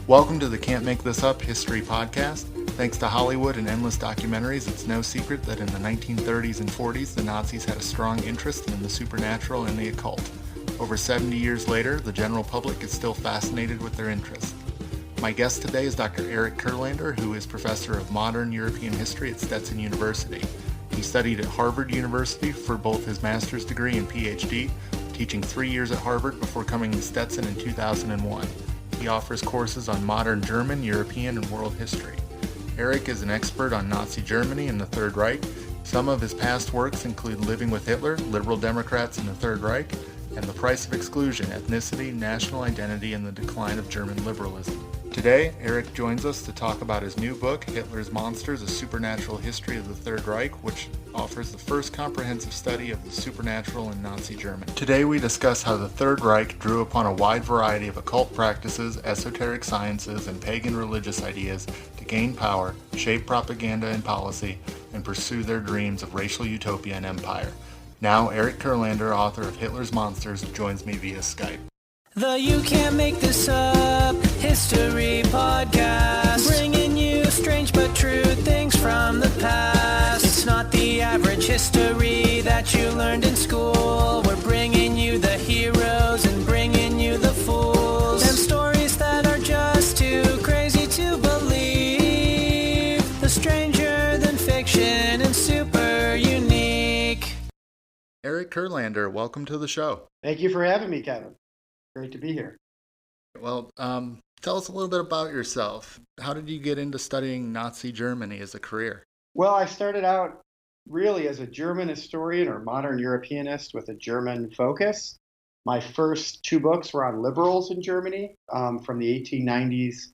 Welcome to the Can't Make This Up History Podcast. Thanks to Hollywood and endless documentaries, it's no secret that in the 1930s and 40s, the Nazis had a strong interest in the supernatural and the occult. Over 70 years later, the general public is still fascinated with their interest. My guest today is Dr. Eric Kurlander, who is professor of modern European history at Stetson University. He studied at Harvard University for both his master's degree and PhD, teaching 3 years at Harvard before coming to Stetson in 2001. He offers courses on modern German, European, and world history. Eric is an expert on Nazi Germany and the Third Reich. Some of his past works include Living with Hitler, Liberal Democrats in the Third Reich, and The Price of Exclusion, Ethnicity, National Identity, and the Decline of German Liberalism. Today, Eric joins us to talk about his new book, Hitler's Monsters, A Supernatural History of the Third Reich, which offers the first comprehensive study of the supernatural in Nazi Germany. Today we discuss how the Third Reich drew upon a wide variety of occult practices, esoteric sciences, and pagan religious ideas to gain power, shape propaganda and policy, and pursue their dreams of racial utopia and empire. Now, Eric Kurlander, author of Hitler's Monsters, joins me via Skype. The You Can't Make This Up History Podcast, bringing you strange but true things from the past. It's not the average history that you learned in school. We're bringing you the heroes and bringing you the fools, and stories that are just too crazy to believe. The stranger than fiction and super unique. Eric Kurlander, welcome to the show. Thank you for having me, Kevin. Great to be here. Well, tell us a little bit about yourself. How did you get into studying Nazi Germany as a career? Well, I started out really as a German historian or modern Europeanist with a German focus. My first two books were on liberals in Germany from the 1890s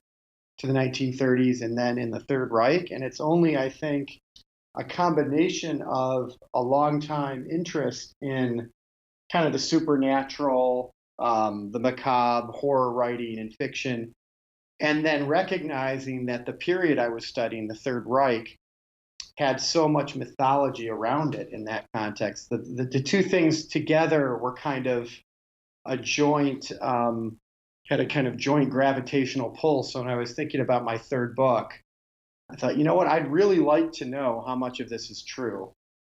to the 1930s and then in the Third Reich. And it's only, I think, a combination of a long time interest in kind of the supernatural, the macabre, horror writing and fiction, and then recognizing that the period I was studying, the Third Reich, had so much mythology around it in that context. The two things together were kind of a joint, had a kind of joint gravitational pull. So when I was thinking about my third book, I thought, you know what, I'd really like to know how much of this is true.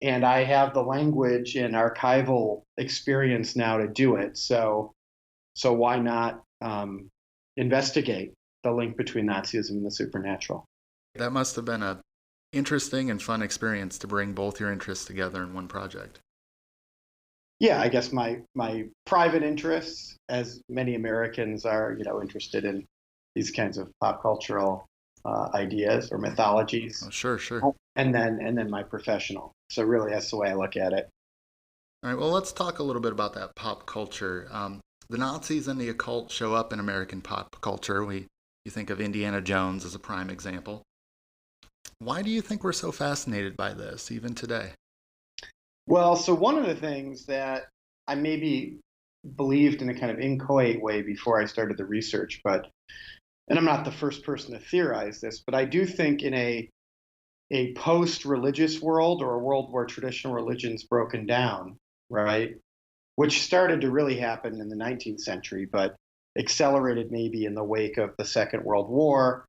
And I have the language and archival experience now to do it. So why not investigate the link between Nazism and the supernatural? That must have been an interesting and fun experience to bring both your interests together in one project. Yeah, I guess my private interests, as many Americans are, interested in these kinds of pop cultural ideas or mythologies. Oh, sure. And then my professional. So really, that's the way I look at it. All right, well, let's talk a little bit about that pop culture. The Nazis and the occult show up in American pop culture. You think of Indiana Jones as a prime example. Why do you think we're so fascinated by this, even today? Well, so one of the things that I maybe believed in a kind of inchoate way before I started the research, and I'm not the first person to theorize this, but I do think in a post-religious world, or a world where traditional religion's broken down, right, which started to really happen in the 19th century, but accelerated maybe in the wake of the Second World War,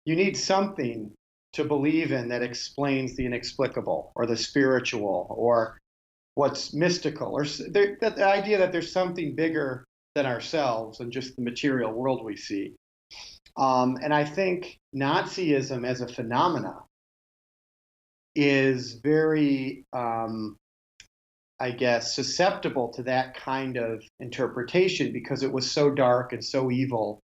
you need something to believe in that explains the inexplicable, or the spiritual, or what's mystical, or the idea that there's something bigger than ourselves and just the material world we see. And I think Nazism as a phenomena is very, susceptible to that kind of interpretation because it was so dark and so evil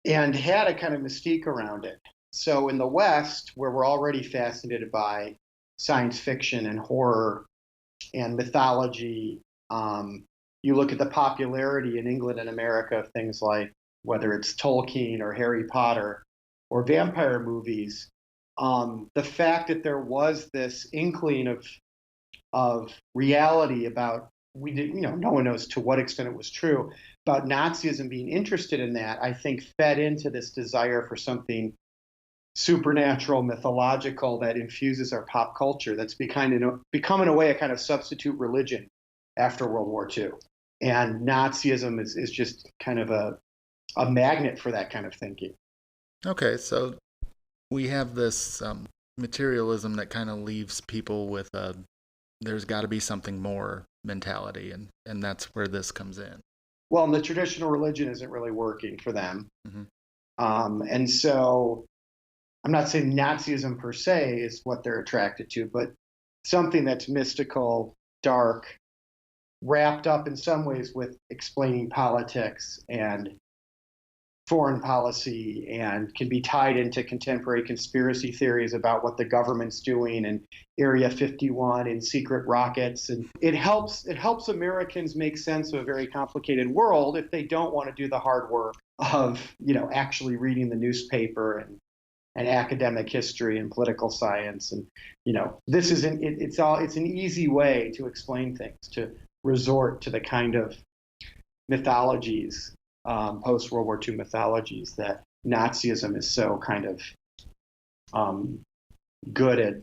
and had a kind of mystique around it. So in the West, where we're already fascinated by science fiction and horror and mythology, you look at the popularity in England and America of things like whether it's Tolkien or Harry Potter or vampire movies, the fact that there was this inkling of reality about, no one knows to what extent it was true, about Nazism being interested in that, I think fed into this desire for something supernatural, mythological that infuses our pop culture, that's become in a way a kind of substitute religion after World War II. And Nazism is just kind of a magnet for that kind of thinking. Okay, so we have this materialism that kind of leaves people with a there's got to be something more mentality, and that's where this comes in. Well, and the traditional religion isn't really working for them. Mm-hmm. And so I'm not saying Nazism per se is what they're attracted to, but something that's mystical, dark, wrapped up in some ways with explaining politics and foreign policy, and can be tied into contemporary conspiracy theories about what the government's doing and Area 51 and secret rockets. And it helps Americans make sense of a very complicated world if they don't want to do the hard work of, actually reading the newspaper and academic history and political science. And, this isn't, it's an easy way to explain things, to resort to the kind of mythologies, post-World War II mythologies that Nazism is so kind of good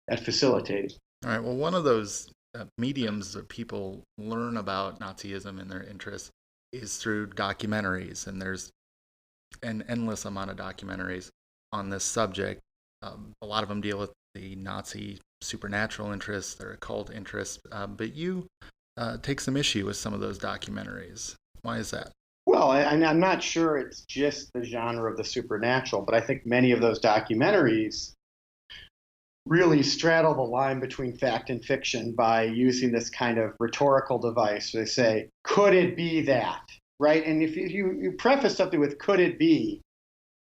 at facilitating. All right. Well, one of those mediums that people learn about Nazism and their interest is through documentaries, and there's an endless amount of documentaries on this subject. A lot of them deal with the Nazi supernatural interests, their occult interests, but you take some issue with some of those documentaries. Why is that? Well, I'm not sure it's just the genre of the supernatural, but I think many of those documentaries really straddle the line between fact and fiction by using this kind of rhetorical device. They say, could it be that? Right? And if you preface something with could it be,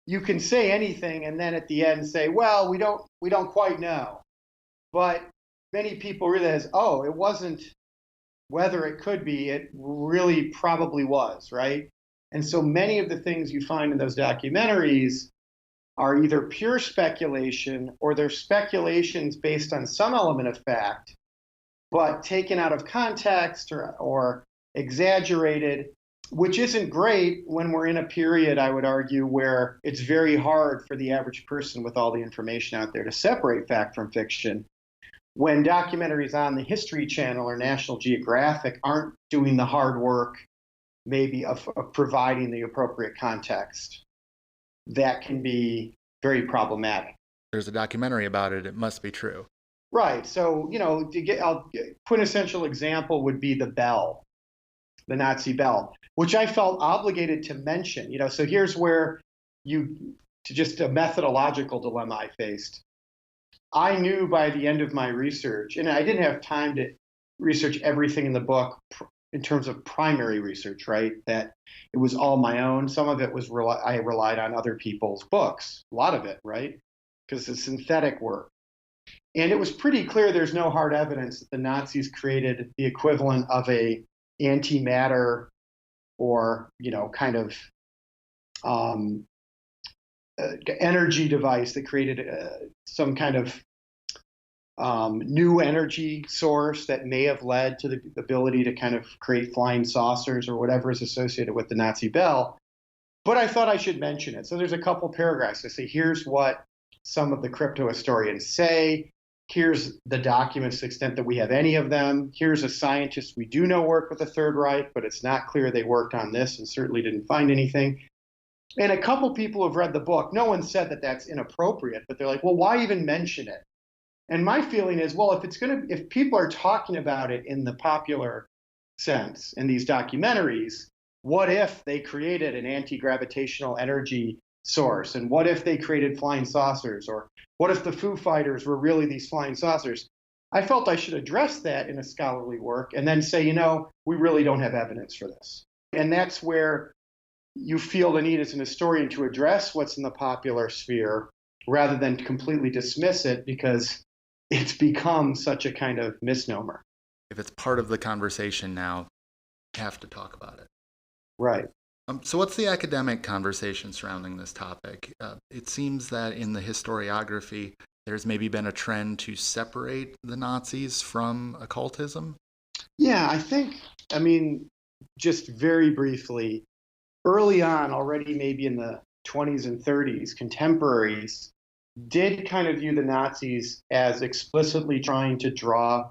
you can say anything and then at the end say, well, we don't quite know. But many people realize, oh, it wasn't whether it could be, it really probably was, right? And so many of the things you find in those documentaries are either pure speculation or they're speculations based on some element of fact, but taken out of context or exaggerated, which isn't great when we're in a period, I would argue, where it's very hard for the average person with all the information out there to separate fact from fiction. When documentaries on the History Channel or National Geographic aren't doing the hard work, maybe of providing the appropriate context, that can be very problematic. There's a documentary about it. It must be true. Right. So, a quintessential example would be the bell, the Nazi bell, which I felt obligated to mention. So here's where just a methodological dilemma I faced. I knew by the end of my research, and I didn't have time to research everything in the book in terms of primary research, right? That it was all my own. Some of it was I relied on other people's books, a lot of it, right? Because it's synthetic work. And it was pretty clear there's no hard evidence that the Nazis created the equivalent of a antimatter or, kind of energy device that created some kind of new energy source that may have led to the ability to kind of create flying saucers or whatever is associated with the Nazi bell. But I thought I should mention it. So there's a couple paragraphs that say, here's what some of the crypto historians say. Here's the documents to the extent that we have any of them. Here's a scientist we do know worked with the Third Reich, but it's not clear they worked on this and certainly didn't find anything. And a couple people have read the book. No one said that that's inappropriate, but they're like, well, why even mention it? And my feeling is, well, if people are talking about it in the popular sense in these documentaries, what if they created an anti-gravitational energy source? And what if they created flying saucers? Or what if the Foo Fighters were really these flying saucers? I felt I should address that in a scholarly work and then say, we really don't have evidence for this. And that's where you feel the need as an historian to address what's in the popular sphere rather than completely dismiss it because it's become such a kind of misnomer. If it's part of the conversation now, you have to talk about it. Right. So what's the academic conversation surrounding this topic? It seems that in the historiography, there's maybe been a trend to separate the Nazis from occultism. Yeah, I think, just very briefly, early on, already maybe in the 20s and 30s, contemporaries did kind of view the Nazis as explicitly trying to draw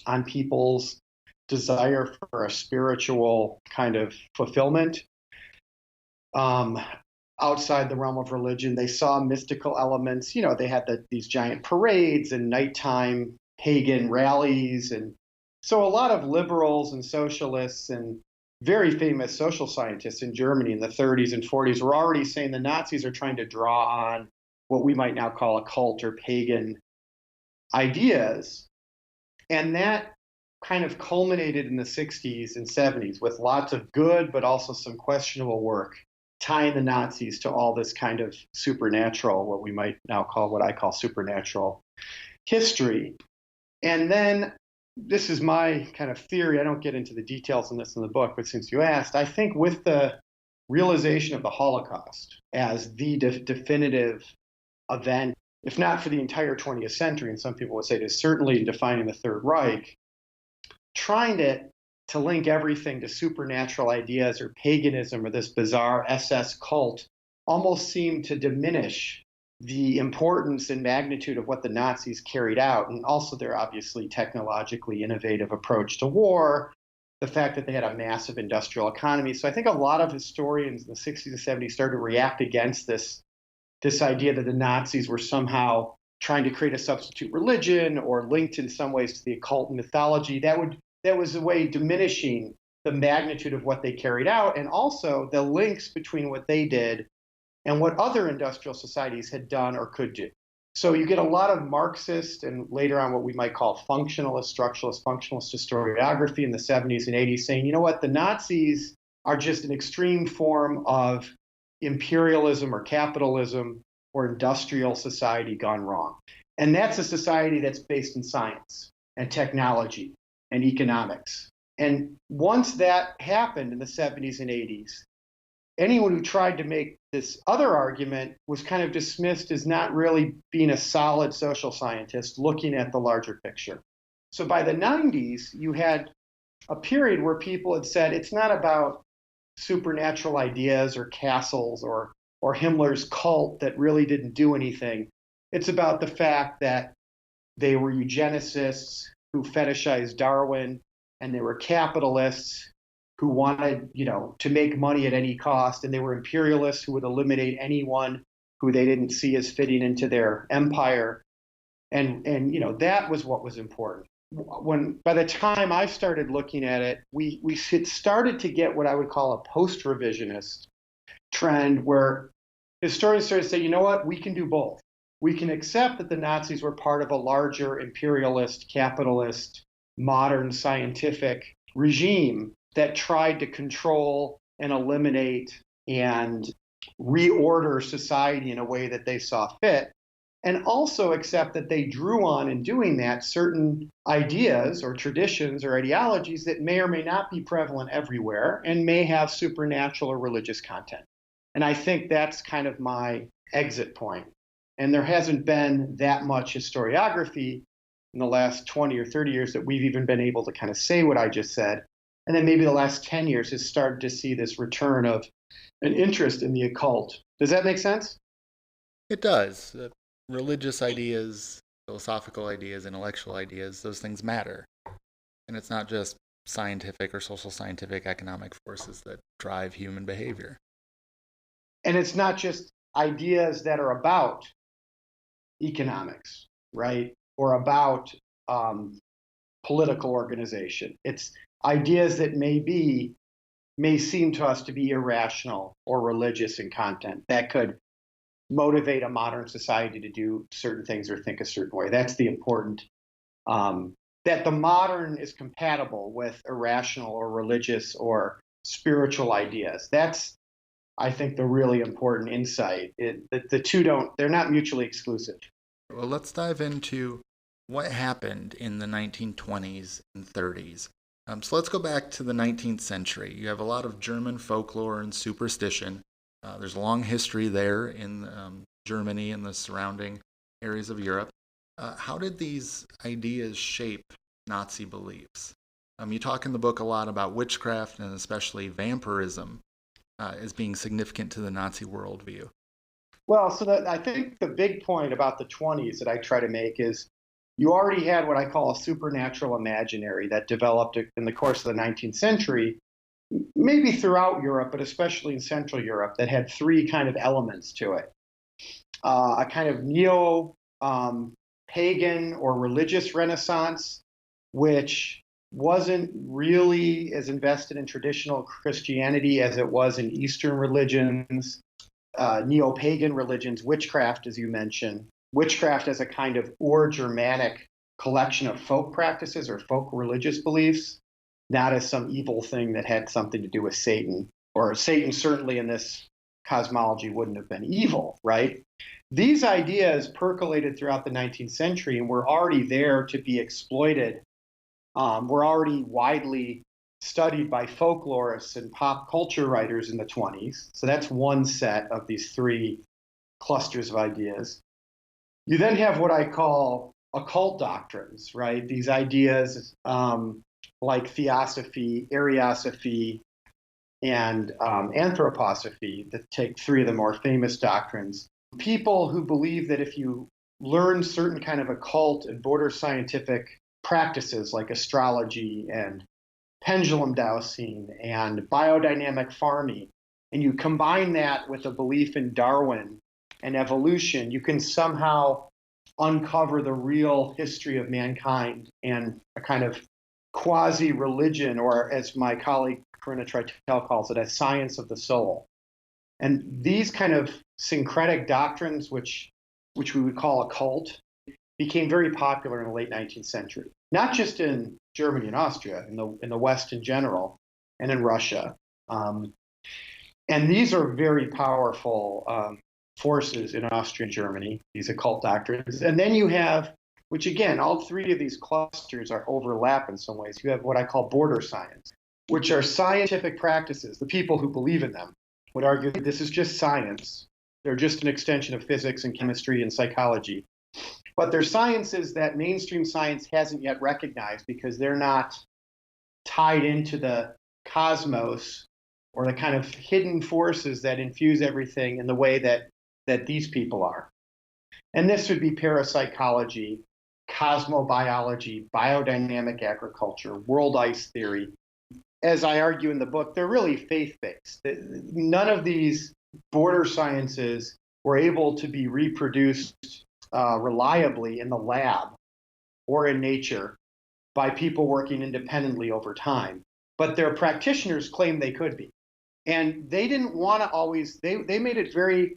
on people's desire for a spiritual kind of fulfillment. outside the realm of religion. They saw mystical elements. They had these giant parades and nighttime pagan rallies. And so a lot of liberals and socialists and very famous social scientists in Germany in the 30s and 40s were already saying the Nazis are trying to draw on what we might now call occult or pagan ideas. And that kind of culminated in the 60s and 70s with lots of good, but also some questionable work tying the Nazis to all this kind of supernatural, what we might now call, what I call supernatural history. And then this is my kind of theory. I don't get into the details on this in the book, but since you asked, I think with the realization of the Holocaust as the definitive event, if not for the entire 20th century, and some people would say it is certainly in defining the Third Reich, trying to link everything to supernatural ideas or paganism or this bizarre SS cult almost seemed to diminish the importance and magnitude of what the Nazis carried out, and also their obviously technologically innovative approach to war, the fact that they had a massive industrial economy. So I think a lot of historians in the 60s and 70s started to react against this idea that the Nazis were somehow trying to create a substitute religion or linked in some ways to the occult mythology. That was a way diminishing the magnitude of what they carried out, and also the links between what they did and what other industrial societies had done or could do. So you get a lot of Marxist and later on what we might call functionalist, structuralist, functionalist historiography in the 70s and 80s saying, you know what, the Nazis are just an extreme form of imperialism or capitalism or industrial society gone wrong. And that's a society that's based in science and technology and economics. And once that happened in the 70s and 80s, anyone who tried to make this other argument was kind of dismissed as not really being a solid social scientist looking at the larger picture. So by the 90s, you had a period where people had said it's not about supernatural ideas or castles or Himmler's cult that really didn't do anything. It's about the fact that they were eugenicists who fetishized Darwin, and they were capitalists who wanted, to make money at any cost, and they were imperialists who would eliminate anyone who they didn't see as fitting into their empire. And that was what was important. By the time I started looking at it, we had started to get what I would call a post-revisionist trend where historians started to say, you know what, we can do both. We can accept that the Nazis were part of a larger imperialist, capitalist, modern scientific regime that tried to control and eliminate and reorder society in a way that they saw fit, and also accept that they drew on in doing that certain ideas or traditions or ideologies that may or may not be prevalent everywhere and may have supernatural or religious content. And I think that's kind of my exit point. And there hasn't been that much historiography in the last 20 or 30 years that we've even been able to kind of say what I just said. And then maybe the last 10 years has started to see this return of an interest in the occult. Does that make sense? It does. Religious ideas, philosophical ideas, intellectual ideas, those things matter. And it's not just scientific or social scientific economic forces that drive human behavior. And it's not just ideas that are about economics, right? Or about political organization. It's ideas that may seem to us to be irrational or religious in content that could motivate a modern society to do certain things or think a certain way. That's the important, that the modern is compatible with irrational or religious or spiritual ideas. That's, I think, the really important insight. The two they're not mutually exclusive. Well, let's dive into what happened in the 1920s and 30s. So let's go back to the 19th century. You have a lot of German folklore and superstition. There's a long history there in Germany and the surrounding areas of Europe. How did these ideas shape Nazi beliefs? You talk in the book a lot about witchcraft and especially vampirism as being significant to the Nazi worldview. Well, I think the big point about the 20s that I try to make is you already had what I call a supernatural imaginary that developed in the course of the 19th century maybe throughout Europe, but especially in Central Europe, that had three kind of elements to it. A kind of neo pagan or religious renaissance, which wasn't really as invested in traditional Christianity as it was in Eastern religions, neo-pagan religions, witchcraft, as you mentioned. Witchcraft as a kind of Ur-Germanic collection of folk practices or folk religious beliefs, not as some evil thing that had something to do with Satan, or Satan certainly in this cosmology wouldn't have been evil, right? These ideas percolated throughout the 19th century and were already there to be exploited. Were already widely studied by folklorists and pop culture writers in the 20s. So that's one set of these three clusters of ideas. You then have what I call occult doctrines, right? These ideas like Theosophy, Ariosophy, and Anthroposophy that take three of the more famous doctrines. People who believe that if you learn certain kind of occult and border scientific practices like astrology and pendulum dowsing and biodynamic farming, and you combine that with a belief in Darwin and evolution, you can somehow uncover the real history of mankind and a kind of quasi-religion, or as my colleague Corinna Treitel calls it, a science of the soul. And these kind of syncretic doctrines, which we would call occult, became very popular in the late 19th century, not just in Germany and Austria, in the West in general, and in Russia. And these are very powerful forces in Austria and Germany, these occult doctrines. And then you have, which again, all three of these clusters are overlap in some ways. You have what I call border science, which are scientific practices. The people who believe in them would argue that this is just science. They're just an extension of physics and chemistry and psychology. But they're sciences that mainstream science hasn't yet recognized because they're not tied into the cosmos or the kind of hidden forces that infuse everything in the way that these people are. And this would be parapsychology, cosmobiology, biodynamic agriculture, world ice theory. As I argue in the book, they're really faith-based. None of these border sciences were able to be reproduced reliably in the lab or in nature by people working independently over time. But their practitioners claimed they could be. And they didn't want to always, they made it very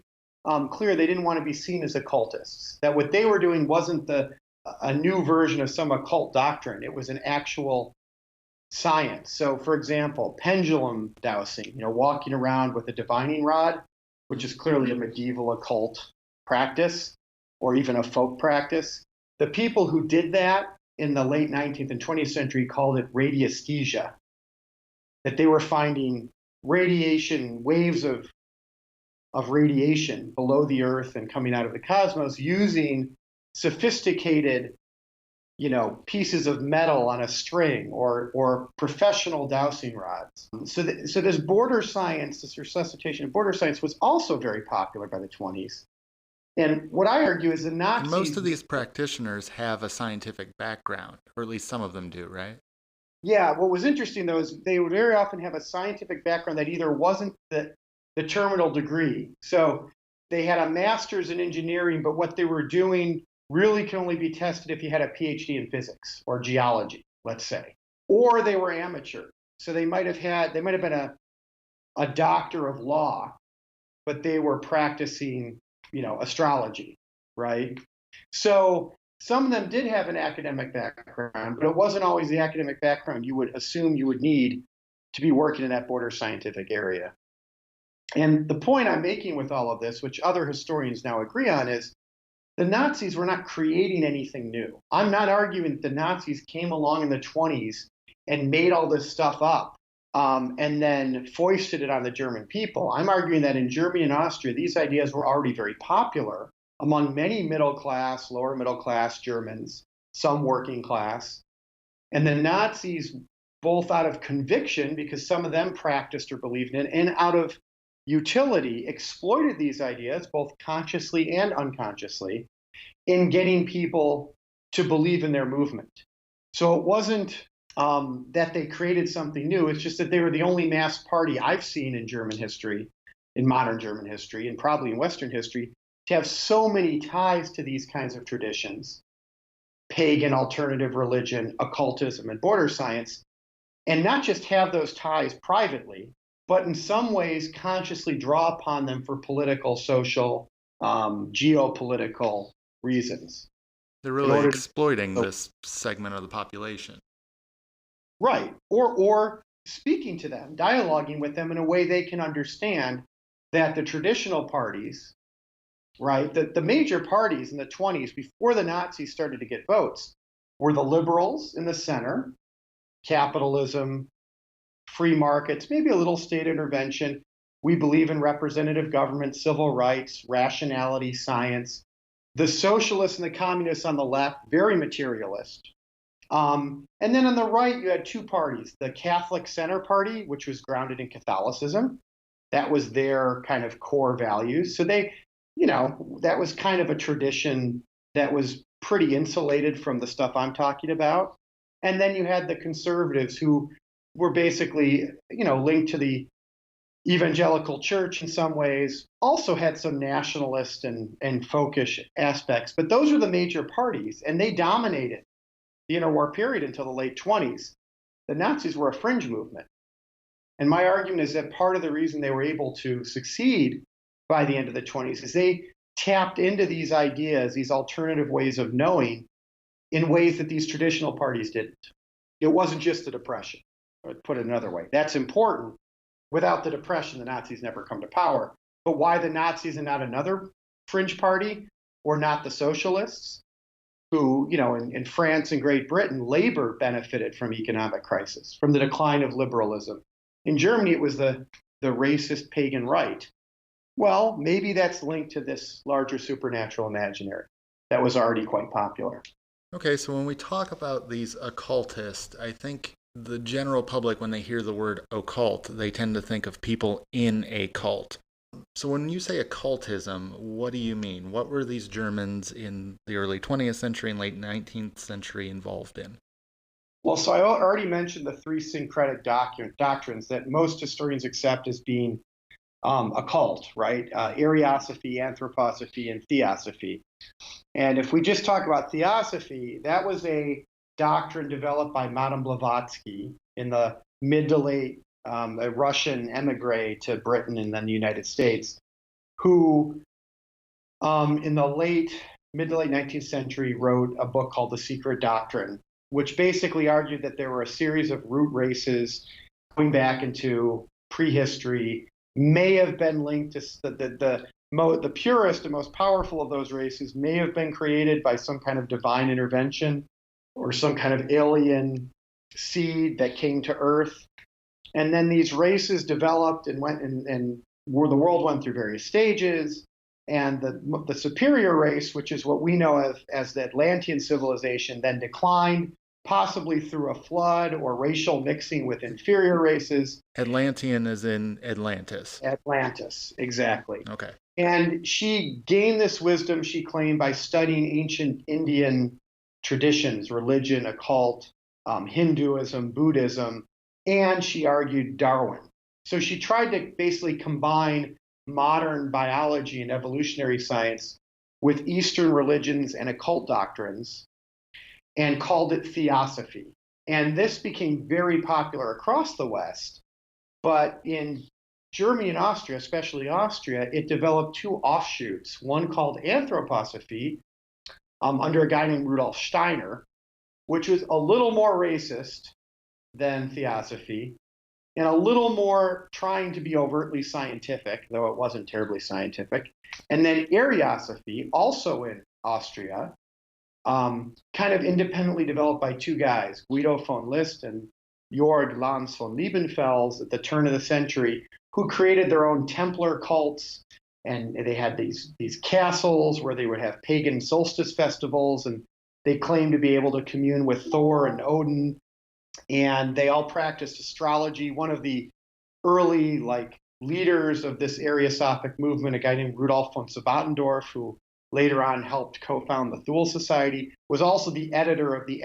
clear they didn't want to be seen as occultists, that what they were doing wasn't a new version of some occult doctrine. It was an actual science. So, for example, pendulum dowsing, walking around with a divining rod, which is clearly a medieval occult practice, or even a folk practice. The people who did that in the late 19th and 20th century called it radiesthesia, that they were finding radiation, waves of radiation below the earth and coming out of the cosmos using sophisticated, pieces of metal on a string or professional dowsing rods. So this border science, this resuscitation of border science was also very popular by the 20s. And what I argue is the Nazis... Most of these practitioners have a scientific background, or at least some of them do, right? Yeah, what was interesting, though, is they would very often have a scientific background that either wasn't the terminal degree. So they had a master's in engineering, but what they were doing really can only be tested if you had a PhD in physics or geology, let's say. Or they were amateur. So they might have been a doctor of law, but they were practicing astrology, right? So some of them did have an academic background, but it wasn't always the academic background you would assume you would need to be working in that border scientific area. And the point I'm making with all of this, which other historians now agree on, is the Nazis were not creating anything new. I'm not arguing that the Nazis came along in the 20s and made all this stuff up and then foisted it on the German people. I'm arguing that in Germany and Austria, these ideas were already very popular among many middle class, lower middle class Germans, some working class. And the Nazis, both out of conviction, because some of them practiced or believed in it, and out of utility, exploited these ideas, both consciously and unconsciously, in getting people to believe in their movement. So it wasn't that they created something new. It's just that they were the only mass party I've seen in German history, in modern German history, and probably in Western history, to have so many ties to these kinds of traditions, pagan, alternative religion, occultism, and border science, and not just have those ties privately, but in some ways consciously draw upon them for political, social, geopolitical reasons. They're really exploiting this segment of the population. Right. Or speaking to them, dialoguing with them in a way they can understand that the traditional parties, right, the major parties in the 20s, before the Nazis started to get votes, were the liberals in the center, capitalism, free markets, maybe a little state intervention. We believe in representative government, civil rights, rationality, science. The socialists and the communists on the left, very materialist. And then on the right, you had two parties, the Catholic Center Party, which was grounded in Catholicism. That was their kind of core values. So they, that was kind of a tradition that was pretty insulated from the stuff I'm talking about. And then you had the conservatives who were basically, linked to the evangelical church in some ways, also had some nationalist and folkish aspects. But those were the major parties, and they dominated the interwar period until the late 20s. The Nazis were a fringe movement. And my argument is that part of the reason they were able to succeed by the end of the 20s is they tapped into these ideas, these alternative ways of knowing, in ways that these traditional parties didn't. It wasn't just the Depression, or put it another way. That's important. Without the Depression, the Nazis never come to power. But why the Nazis and not another fringe party, or not the socialists, who, in France and Great Britain, labor benefited from economic crisis, from the decline of liberalism. In Germany, it was the racist pagan right. Well, maybe that's linked to this larger supernatural imaginary that was already quite popular. Okay, so when we talk about these occultists, I think the general public, when they hear the word occult, they tend to think of people in a cult. So when you say occultism, what do you mean? What were these Germans in the early 20th century and late 19th century involved in? Well, so I already mentioned the three syncretic doctrines that most historians accept as being occult, right? Ariosophy, anthroposophy, and theosophy. And if we just talk about theosophy, that was a doctrine developed by Madame Blavatsky in the mid to late, a Russian emigre to Britain and then the United States, who in the mid to late 19th century wrote a book called The Secret Doctrine, which basically argued that there were a series of root races going back into prehistory, may have been linked to the purest and most powerful of those races may have been created by some kind of divine intervention or some kind of alien seed that came to Earth. And then these races developed and went and the world went through various stages. And the superior race, which is what we know as the Atlantean civilization, then declined, possibly through a flood or racial mixing with inferior races. Atlantean is in Atlantis. Atlantis, exactly. Okay. And she gained this wisdom, she claimed, by studying ancient Indian traditions, religion, occult, Hinduism, Buddhism, and she argued Darwin. So she tried to basically combine modern biology and evolutionary science with Eastern religions and occult doctrines and called it Theosophy. And this became very popular across the West. But in Germany and Austria, especially Austria, it developed two offshoots, one called Anthroposophy, under a guy named Rudolf Steiner, which was a little more racist than Theosophy, and a little more trying to be overtly scientific, though it wasn't terribly scientific. And then Ariosophy, also in Austria, kind of independently developed by two guys, Guido von List and Jörg Lanz von Liebenfels, at the turn of the century, who created their own Templar cults. And they had these castles where they would have pagan solstice festivals, and they claimed to be able to commune with Thor and Odin. And they all practiced astrology. One of the early leaders of this Ariosophic movement, a guy named Rudolf von Sabbatendorf, who later on helped co-found the Thule Society, was also the editor of the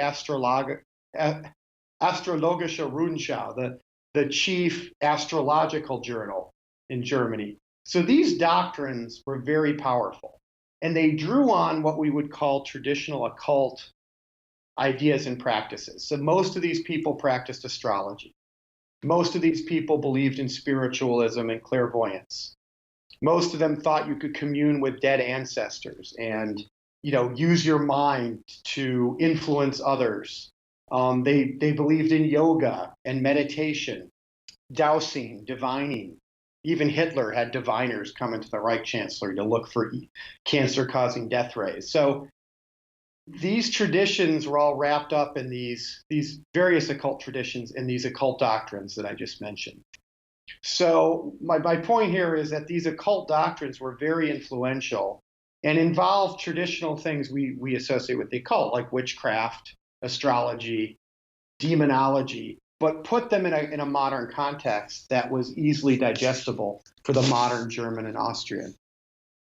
Astrologische Rundschau, the chief astrological journal in Germany. So these doctrines were very powerful, and they drew on what we would call traditional occult ideas and practices. So most of these people practiced astrology. Most of these people believed in spiritualism and clairvoyance. Most of them thought you could commune with dead ancestors and, use your mind to influence others. They believed in yoga and meditation, dowsing, divining. Even Hitler had diviners come into the Reich Chancellery to look for cancer-causing death rays. So these traditions were all wrapped up in these various occult traditions and these occult doctrines that I just mentioned. So my point here is that these occult doctrines were very influential and involved traditional things we associate with the occult, like witchcraft, astrology, demonology, but put them in a modern context that was easily digestible for the modern German and Austrian.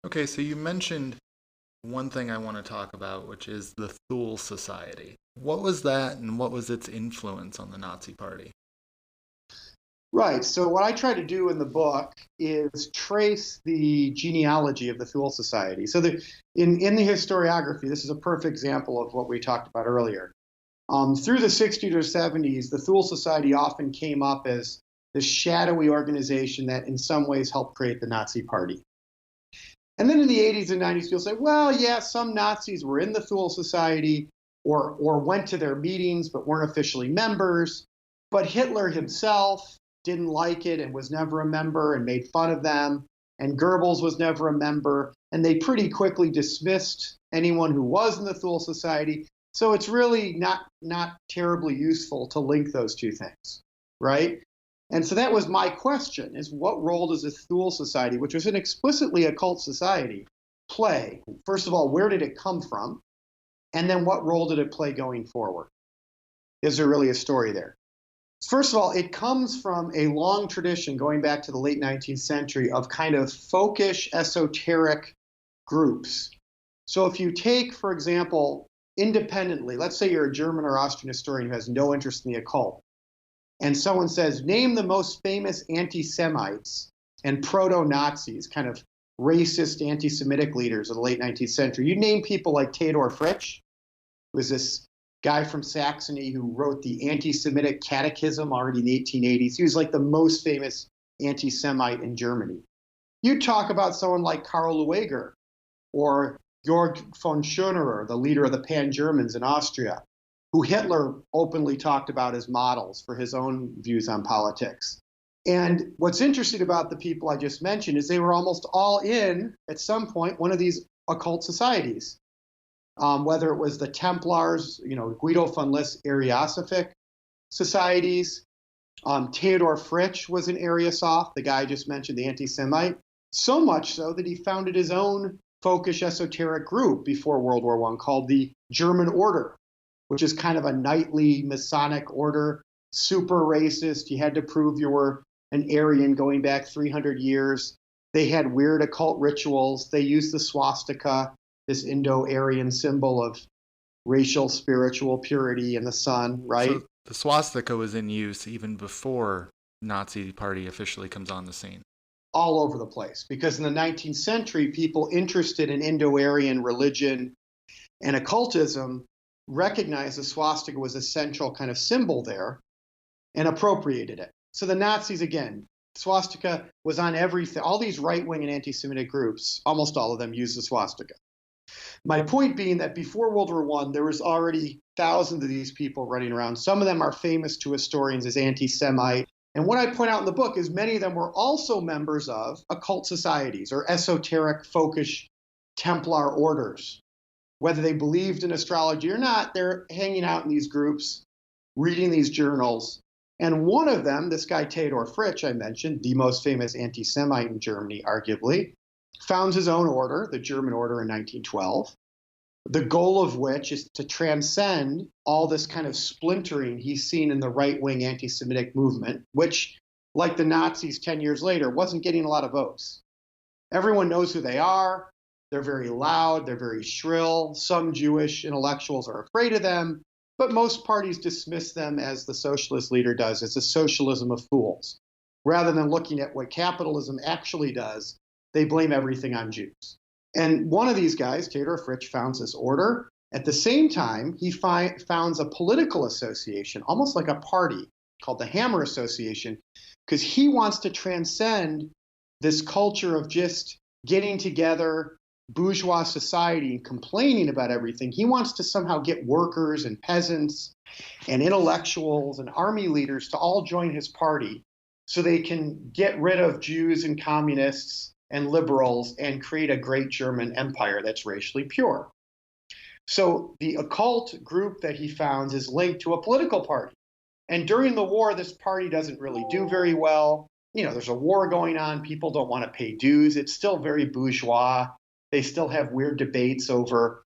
Okay, so you mentioned one thing I want to talk about, which is the Thule Society. What was that, and what was its influence on the Nazi Party? Right. So what I try to do in the book is trace the genealogy of the Thule Society. So in the historiography, this is a perfect example of what we talked about earlier. Through the 60s or 70s, the Thule Society often came up as this shadowy organization that in some ways helped create the Nazi Party. And then in the 80s and 90s, people say, well, yeah, some Nazis were in the Thule Society or went to their meetings but weren't officially members. But Hitler himself didn't like it and was never a member and made fun of them. And Goebbels was never a member. And they pretty quickly dismissed anyone who was in the Thule Society. So it's really not terribly useful to link those two things, right? And so that was my question, is what role does the Thule Society, which was an explicitly occult society, play? First of all, where did it come from? And then what role did it play going forward? Is there really a story there? First of all, it comes from a long tradition going back to the late 19th century of kind of folkish, esoteric groups. So if you take, for example, independently, let's say you're a German or Austrian historian who has no interest in the occult, and someone says, name the most famous anti-Semites and proto-Nazis, kind of racist anti-Semitic leaders of the late 19th century. You name people like Theodor Fritsch, who was this guy from Saxony who wrote the anti-Semitic catechism already in the 1880s. He was like the most famous anti-Semite in Germany. You talk about someone like Karl Lueger or Georg von Schonerer, the leader of the Pan-Germans in Austria, who Hitler openly talked about as models for his own views on politics. And what's interesting about the people I just mentioned is they were almost all in, at some point, one of these occult societies, whether it was the Templars, Guido von List Ariosophic societies. Theodor Fritsch was an Ariosoph, the guy I just mentioned, the anti-Semite, so much so that he founded his own folkish esoteric group before World War I called the German Order, which is kind of a knightly Masonic order, super racist. You had to prove you were an Aryan going back 300 years. They had weird occult rituals. They used the swastika, this Indo-Aryan symbol of racial, spiritual purity and the sun, right? So the swastika was in use even before Nazi Party officially comes on the scene. All over the place, because in the 19th century, people interested in Indo-Aryan religion and occultism recognized the swastika was a central kind of symbol there and appropriated it. So the Nazis, again, swastika was on everything. All these right-wing and anti-Semitic groups, almost all of them used the swastika. My point being that before World War I, there was already thousands of these people running around. Some of them are famous to historians as anti-Semite. And what I point out in the book is many of them were also members of occult societies or esoteric, folkish Templar orders. Whether they believed in astrology or not, they're hanging out in these groups, reading these journals. And one of them, this guy Theodor Fritsch I mentioned, the most famous anti-Semite in Germany, arguably, founds his own order, the German Order, in 1912, the goal of which is to transcend all this kind of splintering he's seen in the right-wing anti-Semitic movement, which, like the Nazis 10 years later, wasn't getting a lot of votes. Everyone knows who they are. They're very loud. They're very shrill. Some Jewish intellectuals are afraid of them. but most parties dismiss them, as the socialist leader does, as a socialism of fools. Rather than looking at what capitalism actually does, they blame everything on Jews. And one of these guys, Theodor Fritsch, founds this order. At the same time, he founds a political association, almost like a party, called the Hammer Association, because he wants to transcend this culture of just getting together, bourgeois society, and complaining about everything. He wants to somehow get workers and peasants and intellectuals and army leaders to all join his party so they can get rid of Jews and communists and liberals and create a great German empire that's racially pure. So the occult group that he founds is linked to a political party. And during the war, this party doesn't really do very well. You know, there's a war going on. People don't want to pay dues. It's still very bourgeois. They still have weird debates over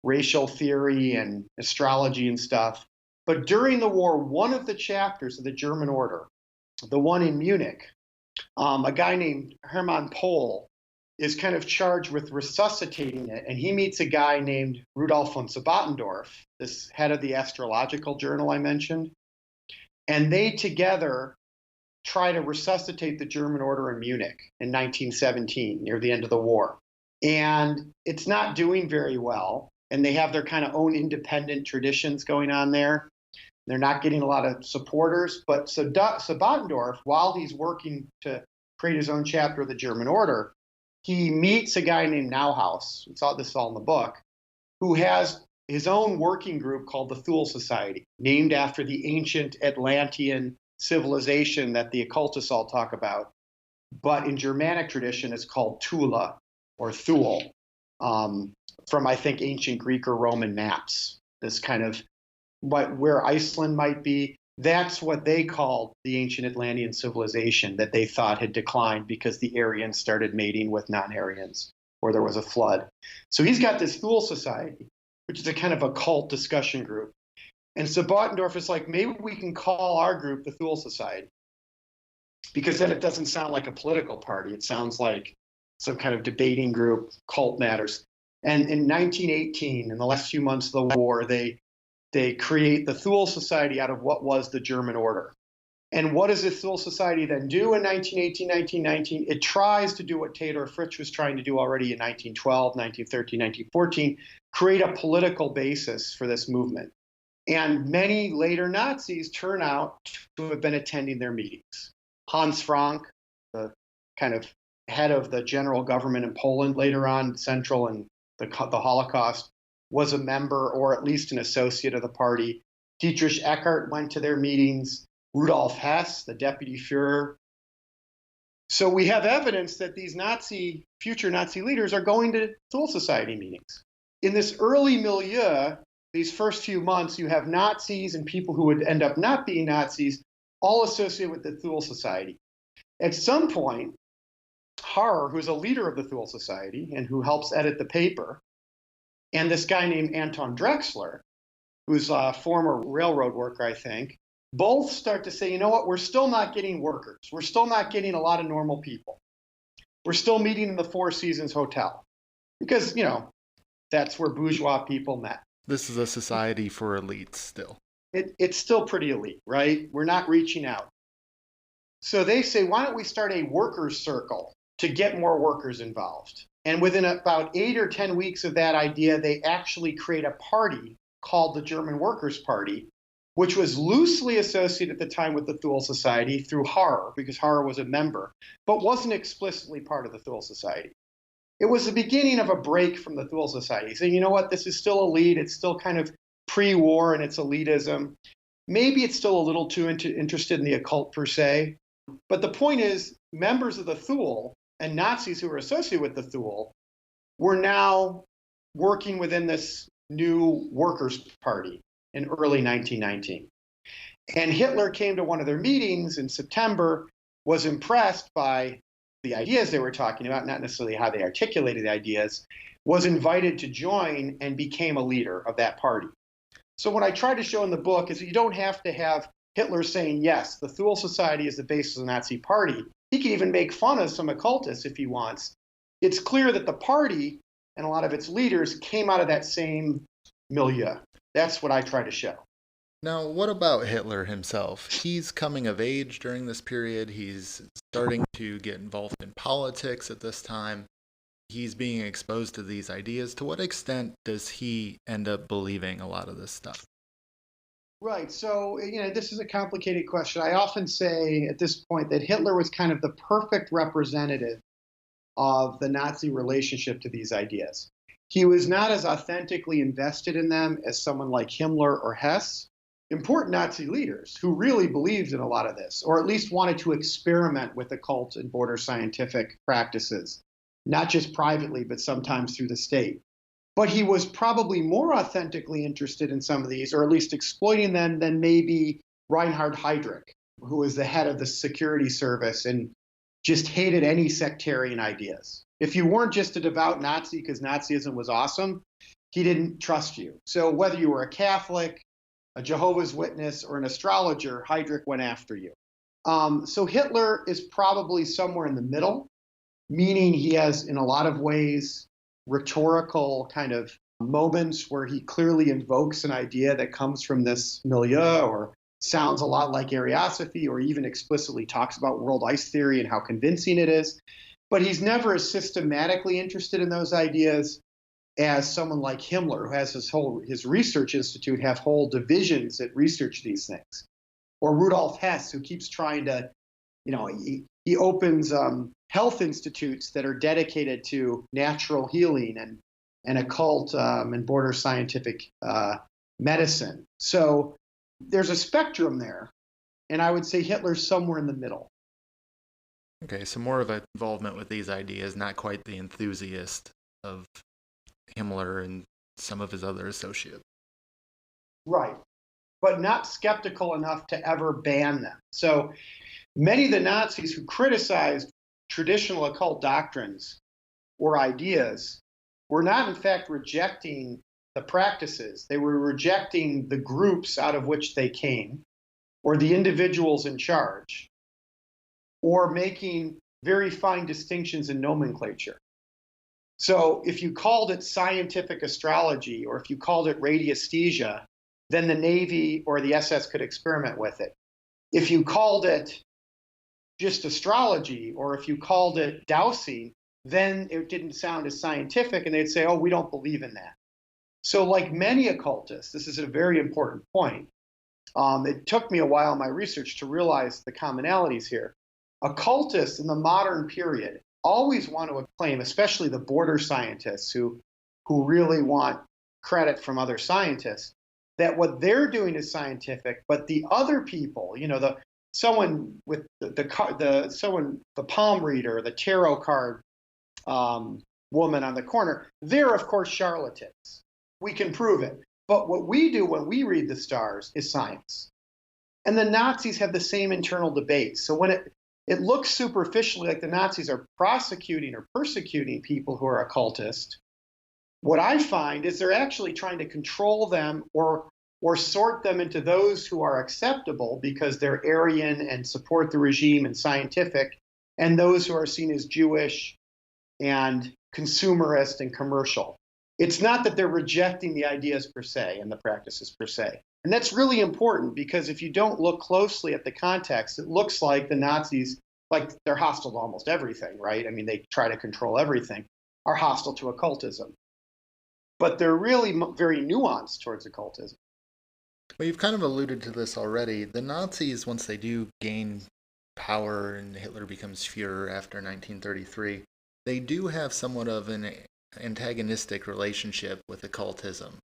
racial theory and astrology and stuff. But during the war, one of the chapters of the German Order, the one in Munich, a guy named Hermann Pohl is kind of charged with resuscitating it. And he meets a guy named Rudolf von Sabbatendorf, this head of the astrological journal I mentioned. And they together try to resuscitate the German Order in Munich in 1917, near the end of the war. And it's not doing very well. And they have their kind of own independent traditions going on there. They're not getting a lot of supporters. But Sabbatendorf, while he's working to create his own chapter of the German Order, he meets a guy named Nauhaus, this is all in the book, who has his own working group called the Thule Society, named after the ancient Atlantean civilization that the occultists all talk about. But in Germanic tradition, it's called Thule or Thule, from, I think, ancient Greek or Roman maps. This kind of where Iceland might be. That's what they called the ancient Atlantean civilization that they thought had declined because the Aryans started mating with non-Aryans, or there was a flood. So he's got this Thule Society, which is a kind of occult discussion group. And Sabbatendorf is like, maybe we can call our group the Thule Society, because then it doesn't sound like a political party. It sounds like some kind of debating group, cult matters. And in 1918, in the last few months of the war, they create the Thule Society out of what was the German Order. And what does the Thule Society then do in 1918, 1919? It tries to do what Theodor Fritsch was trying to do already in 1912, 1913, 1914, create a political basis for this movement. And many later Nazis turn out to have been attending their meetings. Hans Frank, the kind of head of the general government in Poland later on, Central and the Holocaust, was a member or at least an associate of the party. Dietrich Eckart went to their meetings. Rudolf Hess, the deputy Führer. So we have evidence that these future Nazi leaders are going to Thule Society meetings. In this early milieu, these first few months, you have Nazis and people who would end up not being Nazis, all associated with the Thule Society. At some point, Harrer, who's a leader of the Thule Society and who helps edit the paper, and this guy named Anton Drexler, who's a former railroad worker, I think, both start to say, you know what, we're still not getting workers. We're still not getting a lot of normal people. We're still meeting in the Four Seasons Hotel because, that's where bourgeois people met. This is a society for elites still. It's still pretty elite, right? We're not reaching out. So they say, why don't we start a workers' circle to get more workers involved? And within about 8 or 10 weeks of that idea, they actually create a party called the German Workers' Party, which was loosely associated at the time with the Thule Society through Harrer, because Harrer was a member, but wasn't explicitly part of the Thule Society. It was the beginning of a break from the Thule Society, saying, you know what, this is still elite, it's still kind of pre-war in its elitism. Maybe it's still a little too interested in the occult per se. But the point is, members of the Thule and Nazis who were associated with the Thule were now working within this new Workers' Party in early 1919. And Hitler came to one of their meetings in September, was impressed by the ideas they were talking about, not necessarily how they articulated the ideas, was invited to join and became a leader of that party. So what I try to show in the book is that you don't have to have Hitler saying, yes, the Thule Society is the basis of the Nazi party. He can even make fun of some occultists if he wants. It's clear that the party and a lot of its leaders came out of that same milieu. That's what I try to show. Now, what about Hitler himself? He's coming of age during this period. He's starting to get involved in politics at this time. He's being exposed to these ideas. To what extent does he end up believing a lot of this stuff? Right. So, this is a complicated question. I often say at this point that Hitler was kind of the perfect representative of the Nazi relationship to these ideas. He was not as authentically invested in them as someone like Himmler or Hess, important Nazi leaders who really believed in a lot of this, or at least wanted to experiment with occult and border scientific practices, not just privately, but sometimes through the state. But he was probably more authentically interested in some of these, or at least exploiting them, than maybe Reinhard Heydrich, who was the head of the security service and just hated any sectarian ideas. If you weren't just a devout Nazi because Nazism was awesome, he didn't trust you. So whether you were a Catholic, a Jehovah's Witness, or an astrologer, Heydrich went after you. So Hitler is probably somewhere in the middle, meaning he has, in a lot of ways, rhetorical kind of moments where he clearly invokes an idea that comes from this milieu or sounds a lot like Ariosophy, or even explicitly talks about world ice theory and how convincing it is. But he's never as systematically interested in those ideas as someone like Himmler, who has his research institute have whole divisions that research these things, or Rudolf Hess, who keeps trying to, he opens health institutes that are dedicated to natural healing and occult and border scientific medicine. So there's a spectrum there, and I would say Hitler's somewhere in the middle. Okay, so more of an involvement with these ideas, not quite the enthusiast of Himmler and some of his other associates. Right, but not skeptical enough to ever ban them. So many of the Nazis who criticized traditional occult doctrines or ideas were not, in fact, rejecting the practices. They were rejecting the groups out of which they came, or the individuals in charge, or making very fine distinctions in nomenclature. So if you called it scientific astrology, or if you called it radiesthesia, then the Navy or the SS could experiment with it. If you called it just astrology, or if you called it dowsing, then it didn't sound as scientific, and they'd say, oh, we don't believe in that. So like many occultists, this is a very important point. It took me a while in my research to realize the commonalities here. Occultists in the modern period always want to claim, especially the border scientists who really want credit from other scientists, that what they're doing is scientific, but the other people, someone with the palm reader, the tarot card woman on the corner, they're of course charlatans. We can prove it. But what we do when we read the stars is science. And the Nazis have the same internal debates. So when it looks superficially like the Nazis are prosecuting or persecuting people who are occultists, what I find is they're actually trying to control them or sort them into those who are acceptable because they're Aryan and support the regime and scientific, and those who are seen as Jewish and consumerist and commercial. It's not that they're rejecting the ideas per se and the practices per se. And that's really important, because if you don't look closely at the context, it looks like the Nazis, like they're hostile to almost everything, right? I mean, they try to control everything, are hostile to occultism. But they're really very nuanced towards occultism. Well, you've kind of alluded to this already. The Nazis, once they do gain power and Hitler becomes Führer after 1933, they do have somewhat of an antagonistic relationship with occultism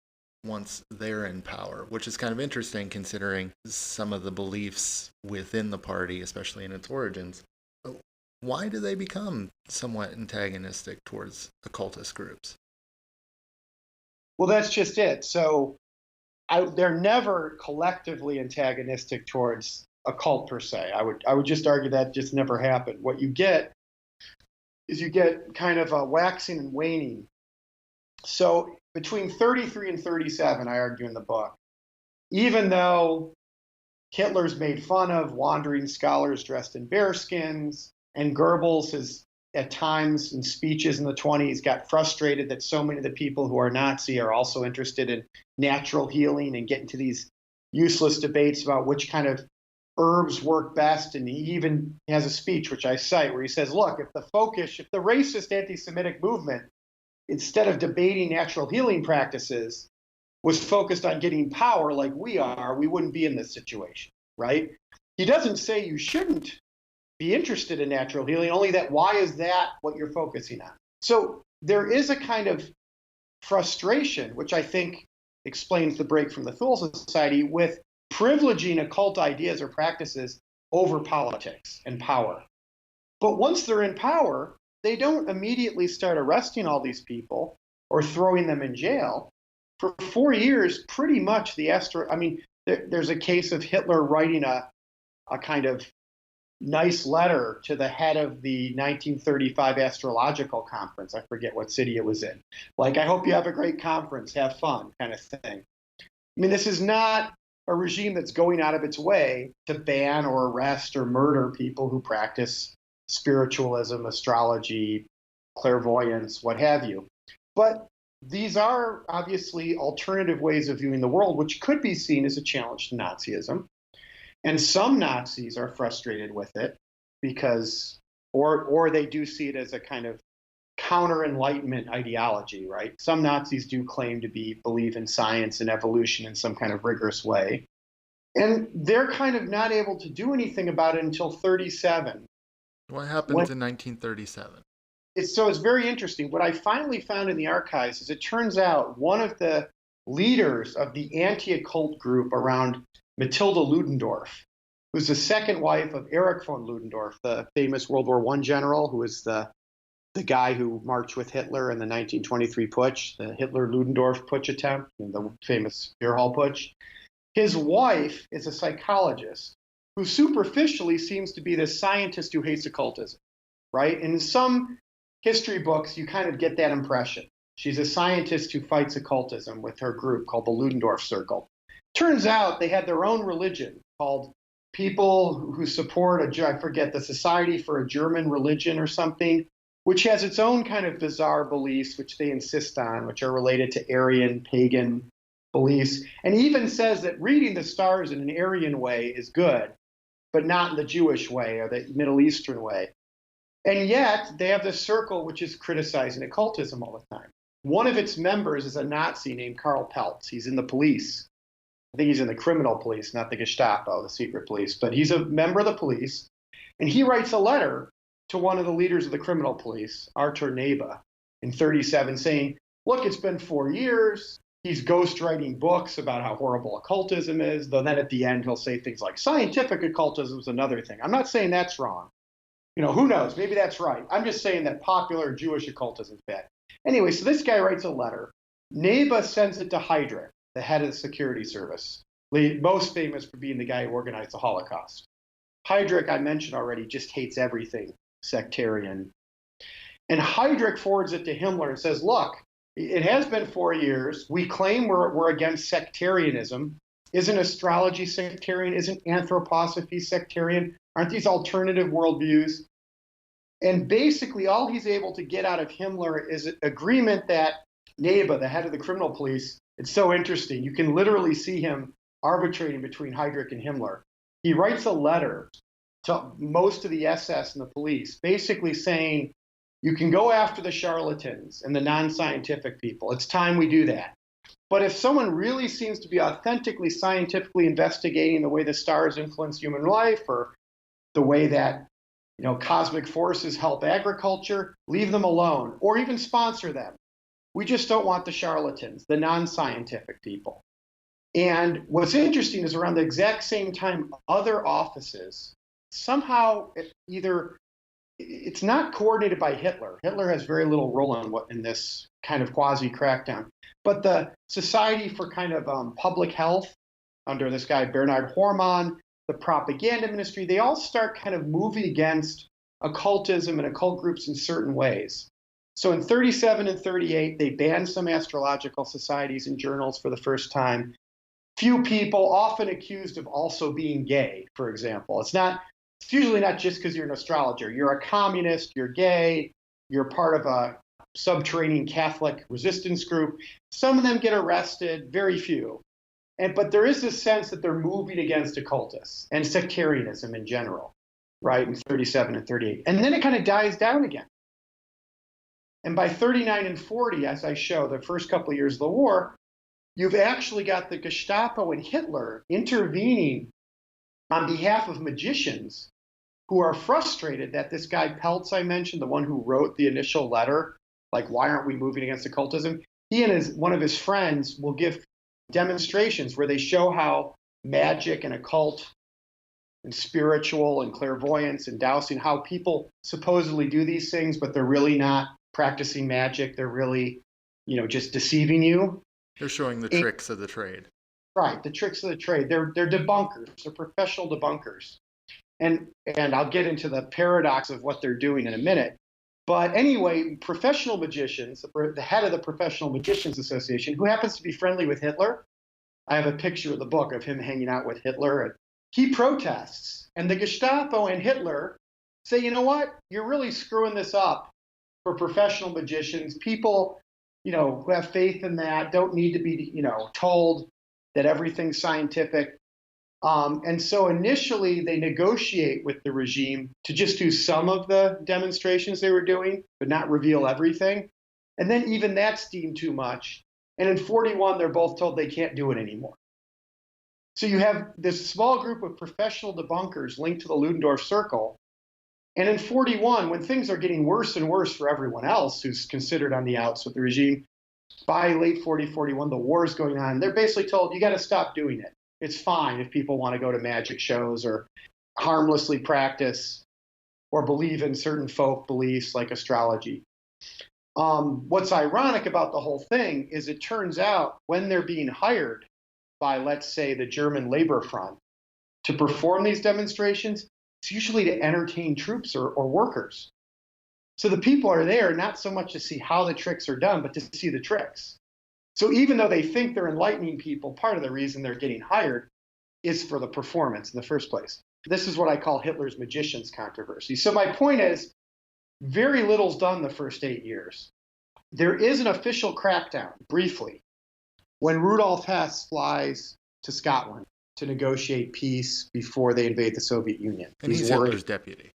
once they're in power, which is kind of interesting considering some of the beliefs within the party, especially in its origins. Why do they become somewhat antagonistic towards occultist groups? Well, that's just it. So they're never collectively antagonistic towards a cult per se. I would just argue that just never happened. What you get is you get kind of a waxing and waning. So between 33 and 37, I argue in the book, even though Hitler's made fun of wandering scholars dressed in bearskins, and Goebbels has at times in speeches in the 20s got frustrated that so many of the people who are Nazi are also interested in natural healing and get into these useless debates about which kind of herbs work best. And he even has a speech, which I cite, where he says, look, if the racist anti-Semitic movement, instead of debating natural healing practices, was focused on getting power like we are, we wouldn't be in this situation, right? He doesn't say you shouldn't be interested in natural healing, only that why is that what you're focusing on? So there is a kind of frustration, which I think explains the break from the Thule Society, with privileging occult ideas or practices over politics and power. But once they're in power, they don't immediately start arresting all these people or throwing them in jail. For 4 years, pretty much there's a case of Hitler writing a kind of nice letter to the head of the 1935 astrological conference. I forget what city it was in. Like, I hope you have a great conference, have fun, kind of thing. I mean, this is not a regime that's going out of its way to ban or arrest or murder people who practice spiritualism, astrology, clairvoyance, what have you. But these are obviously alternative ways of viewing the world, which could be seen as a challenge to Nazism. And some Nazis are frustrated with it because, or they do see it as a kind of counter-Enlightenment ideology, right? Some Nazis do claim to believe in science and evolution in some kind of rigorous way. And they're kind of not able to do anything about it until 1937. What happened in 1937? So it's very interesting. What I finally found in the archives is it turns out one of the leaders of the anti-occult group around Matilda Ludendorff, who's the second wife of Erich von Ludendorff, the famous World War I general, who was the guy who marched with Hitler in the 1923 putsch, the Hitler-Ludendorff putsch attempt, the famous beer hall putsch. His wife is a psychologist who superficially seems to be the scientist who hates occultism, right? And in some history books, you kind of get that impression. She's a scientist who fights occultism with her group called the Ludendorff Circle. Turns out they had their own religion called People Who Support the Society for a German Religion or something, which has its own kind of bizarre beliefs, which they insist on, which are related to Aryan, pagan beliefs, and even says that reading the stars in an Aryan way is good, but not in the Jewish way or the Middle Eastern way. And yet they have this circle which is criticizing occultism all the time. One of its members is a Nazi named Karl Peltz. He's in the police. I think he's in the criminal police, not the Gestapo, the secret police, but he's a member of the police. And he writes a letter to one of the leaders of the criminal police, Arthur Nebe, in 1937, saying, look, it's been 4 years. He's ghostwriting books about how horrible occultism is, though then at the end he'll say things like scientific occultism is another thing. I'm not saying that's wrong. Who knows? Maybe that's right. I'm just saying that popular Jewish occultism is bad. Anyway, so this guy writes a letter. Nebe sends it to Heydrich, the head of the security service, most famous for being the guy who organized the Holocaust. Heydrich, I mentioned already, just hates everything sectarian. And Heydrich forwards it to Himmler and says, look, it has been 4 years. We claim we're against sectarianism. Isn't astrology sectarian? Isn't anthroposophy sectarian? Aren't these alternative worldviews? And basically all he's able to get out of Himmler is an agreement that Nebe, the head of the criminal police, it's so interesting. You can literally see him arbitrating between Heydrich and Himmler. He writes a letter to most of the SS and the police, basically saying, you can go after the charlatans and the non-scientific people. It's time we do that. But if someone really seems to be authentically scientifically investigating the way the stars influence human life or the way that cosmic forces help agriculture, leave them alone or even sponsor them. We just don't want the charlatans, the non-scientific people. And what's interesting is around the exact same time, other offices somehow it's not coordinated by Hitler. Hitler has very little role in this kind of quasi-crackdown. But the Society for kind of Public Health, under this guy Bernhard Hormann, the propaganda ministry, they all start kind of moving against occultism and occult groups in certain ways. So in 1937 and 1938, they banned some astrological societies and journals for the first time. Few people, often accused of also being gay, for example. It's usually not just because you're an astrologer. You're a communist, you're gay, you're part of a subterranean Catholic resistance group. Some of them get arrested, very few. But there is this sense that they're moving against occultists and sectarianism in general, right, in 37 and 38. And then it kind of dies down again. And by 39 and 40, as I show, the first couple of years of the war, you've actually got the Gestapo and Hitler intervening on behalf of magicians who are frustrated that this guy Peltz I mentioned, the one who wrote the initial letter, like, why aren't we moving against occultism? He and one of his friends will give demonstrations where they show how magic and occult and spiritual and clairvoyance and dowsing, how people supposedly do these things, but they're really not practicing magic. They're really, just deceiving you. They're showing the tricks of the trade. Right, the tricks of the trade. They're debunkers. They're professional debunkers. And I'll get into the paradox of what they're doing in a minute. But anyway, professional magicians, the head of the Professional Magicians Association, who happens to be friendly with Hitler. I have a picture of the book of him hanging out with Hitler. And he protests. And the Gestapo and Hitler say, you know what? You're really screwing this up for professional magicians. People, who have faith in that don't need to be, told that everything's scientific. And so initially they negotiate with the regime to just do some of the demonstrations they were doing, but not reveal everything. And then even that's deemed too much. And in 41, they're both told they can't do it anymore. So you have this small group of professional debunkers linked to the Ludendorff Circle. And in 41, when things are getting worse and worse for everyone else who's considered on the outs with the regime, by late 40, 41, the war is going on. They're basically told, you got to stop doing it. It's fine if people want to go to magic shows or harmlessly practice or believe in certain folk beliefs like astrology. What's ironic about the whole thing is it turns out when they're being hired by, let's say, the German Labor Front to perform these demonstrations, it's usually to entertain troops or workers. So the people are there not so much to see how the tricks are done, but to see the tricks. So even though they think they're enlightening people, part of the reason they're getting hired is for the performance in the first place. This is what I call Hitler's magicians controversy. So my point is, very little's done the first 8 years. There is an official crackdown, briefly, when Rudolf Hess flies to Scotland to negotiate peace before they invade the Soviet Union. And he's Hitler's deputy.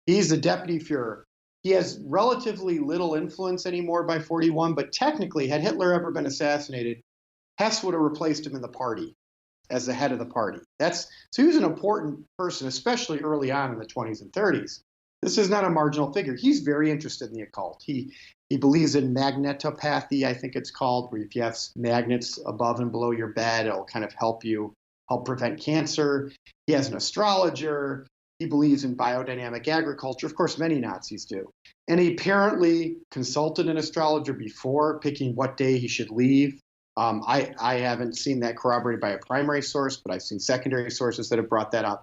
He's the deputy Führer. He has relatively little influence anymore by 41, but technically, had Hitler ever been assassinated, Hess would have replaced him in the party as the head of the party. So he was an important person, especially early on in the 20s and 30s. This is not a marginal figure. He's very interested in the occult. He believes in magnetopathy, I think it's called, where if you have magnets above and below your bed, it'll kind of help prevent cancer. He has an astrologer. He believes in biodynamic agriculture. Of course, many Nazis do. And he apparently consulted an astrologer before picking what day he should leave. I haven't seen that corroborated by a primary source, but I've seen secondary sources that have brought that up.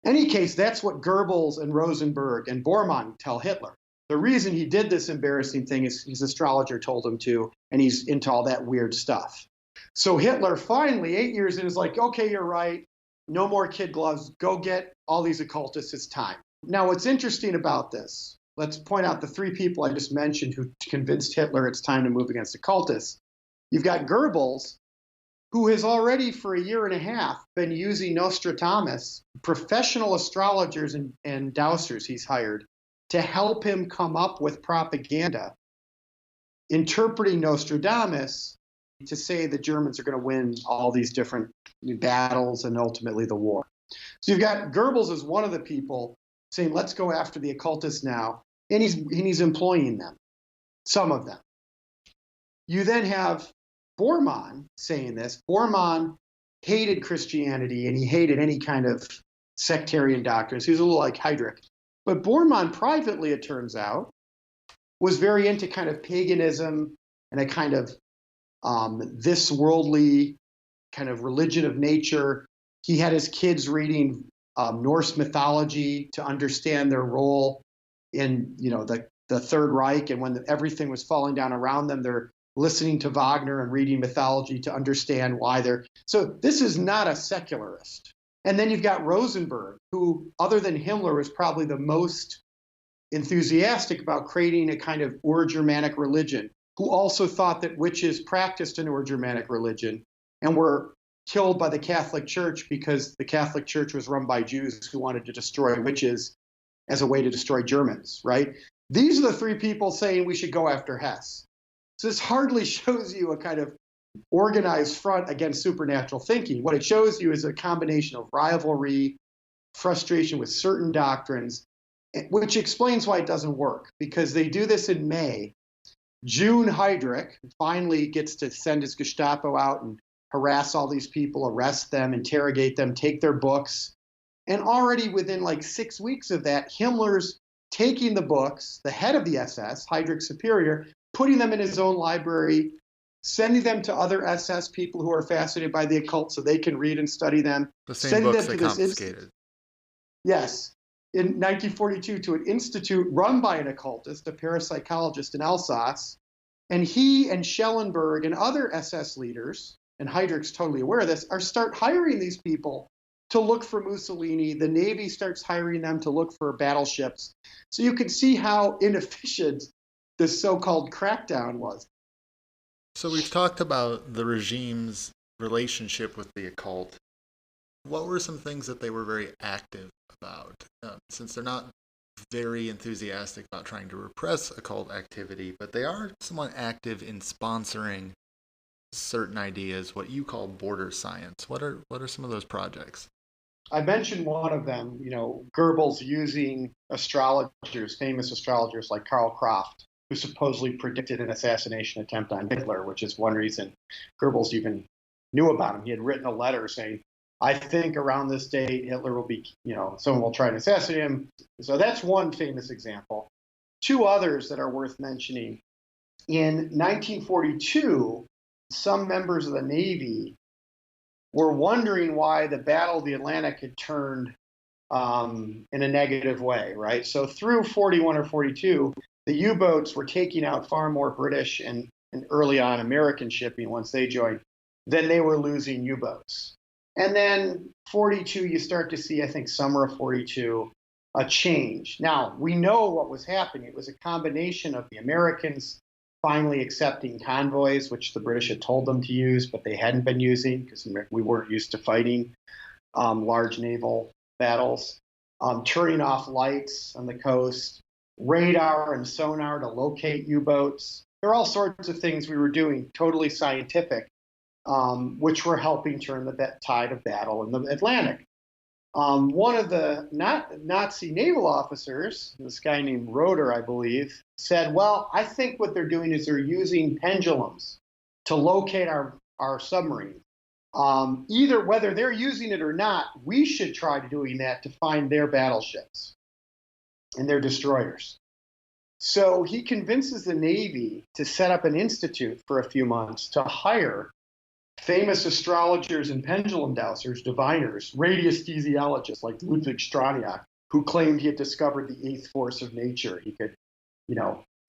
In any case, that's what Goebbels and Rosenberg and Bormann tell Hitler. The reason he did this embarrassing thing is his astrologer told him to, and he's into all that weird stuff. So Hitler finally, 8 years in, is like, okay, you're right. No more kid gloves. Go get all these occultists. It's time. Now, what's interesting about this, let's point out the three people I just mentioned who convinced Hitler it's time to move against occultists. You've got Goebbels, who has already for a year and a half been using Nostradamus, professional astrologers and dowsers he's hired, to help him come up with propaganda, interpreting Nostradamus to say the Germans are going to win all these different battles and ultimately the war. So you've got Goebbels as one of the people saying, let's go after the occultists now, and he's employing them, some of them. You then have Bormann saying this. Bormann hated Christianity, and he hated any kind of sectarian doctrines. He was a little like Heydrich. But Bormann privately, it turns out, was very into kind of paganism and a kind of this worldly kind of religion of nature. He had his kids reading Norse mythology to understand their role in, the Third Reich. And when everything was falling down around them, they're listening to Wagner and reading mythology to understand why they're. So this is not a secularist. And then you've got Rosenberg, who, other than Himmler, was probably the most enthusiastic about creating a kind of Ur-Germanic religion, who also thought that witches practiced an Ur-Germanic religion and were killed by the Catholic Church because the Catholic Church was run by Jews who wanted to destroy witches as a way to destroy Germans, right? These are the three people saying we should go after Hess. So this hardly shows you a kind of organized front against supernatural thinking. What it shows you is a combination of rivalry, frustration with certain doctrines, which explains why it doesn't work, because they do this in May. June, Heydrich finally gets to send his Gestapo out and harass all these people, arrest them, interrogate them, take their books. And already within like 6 weeks of that, Himmler's taking the books, the head of the SS, Heydrich's superior, putting them in his own library, sending them to other SS people who are fascinated by the occult so they can read and study them. The same sending books them they to this confiscated. Yes. In 1942 to an institute run by an occultist, a parapsychologist in Alsace. And he and Schellenberg and other SS leaders, and Heydrich's totally aware of this, start hiring these people to look for Mussolini. The Navy starts hiring them to look for battleships. So you can see how inefficient this so-called crackdown was. So we've talked about the regime's relationship with the occult. What were some things that they were very active about? Since they're not very enthusiastic about trying to repress occult activity, but they are somewhat active in sponsoring certain ideas, what you call border science. What are some of those projects? I mentioned one of them, Goebbels using astrologers, famous astrologers like Karl Kraft, who supposedly predicted an assassination attempt on Hitler, which is one reason Goebbels even knew about him. He had written a letter saying, I think around this date, Hitler will be, someone will try to assassinate him. So that's one famous example. Two others that are worth mentioning. In 1942, some members of the Navy were wondering why the Battle of the Atlantic had turned in a negative way, right? So through 41 or 42, the U-boats were taking out far more British and early on American shipping once they joined than they were losing U-boats. And then 42, you start to see, I think summer of 42, a change. Now, we know what was happening. It was a combination of the Americans finally accepting convoys, which the British had told them to use, but they hadn't been using because we weren't used to fighting large naval battles, turning off lights on the coast, radar and sonar to locate U-boats. There are all sorts of things we were doing, totally scientific, which were helping turn the tide of battle in the Atlantic. One of the Nazi naval officers, this guy named Roeder, I believe, said, well, I think what they're doing is they're using pendulums to locate our submarines. Either whether they're using it or not, we should try doing that to find their battleships and their destroyers. So he convinces the Navy to set up an institute for a few months to hire famous astrologers and pendulum dowsers, diviners, radiesthesiologists like Ludwig Straniak, who claimed he had discovered the eighth force of nature. He could,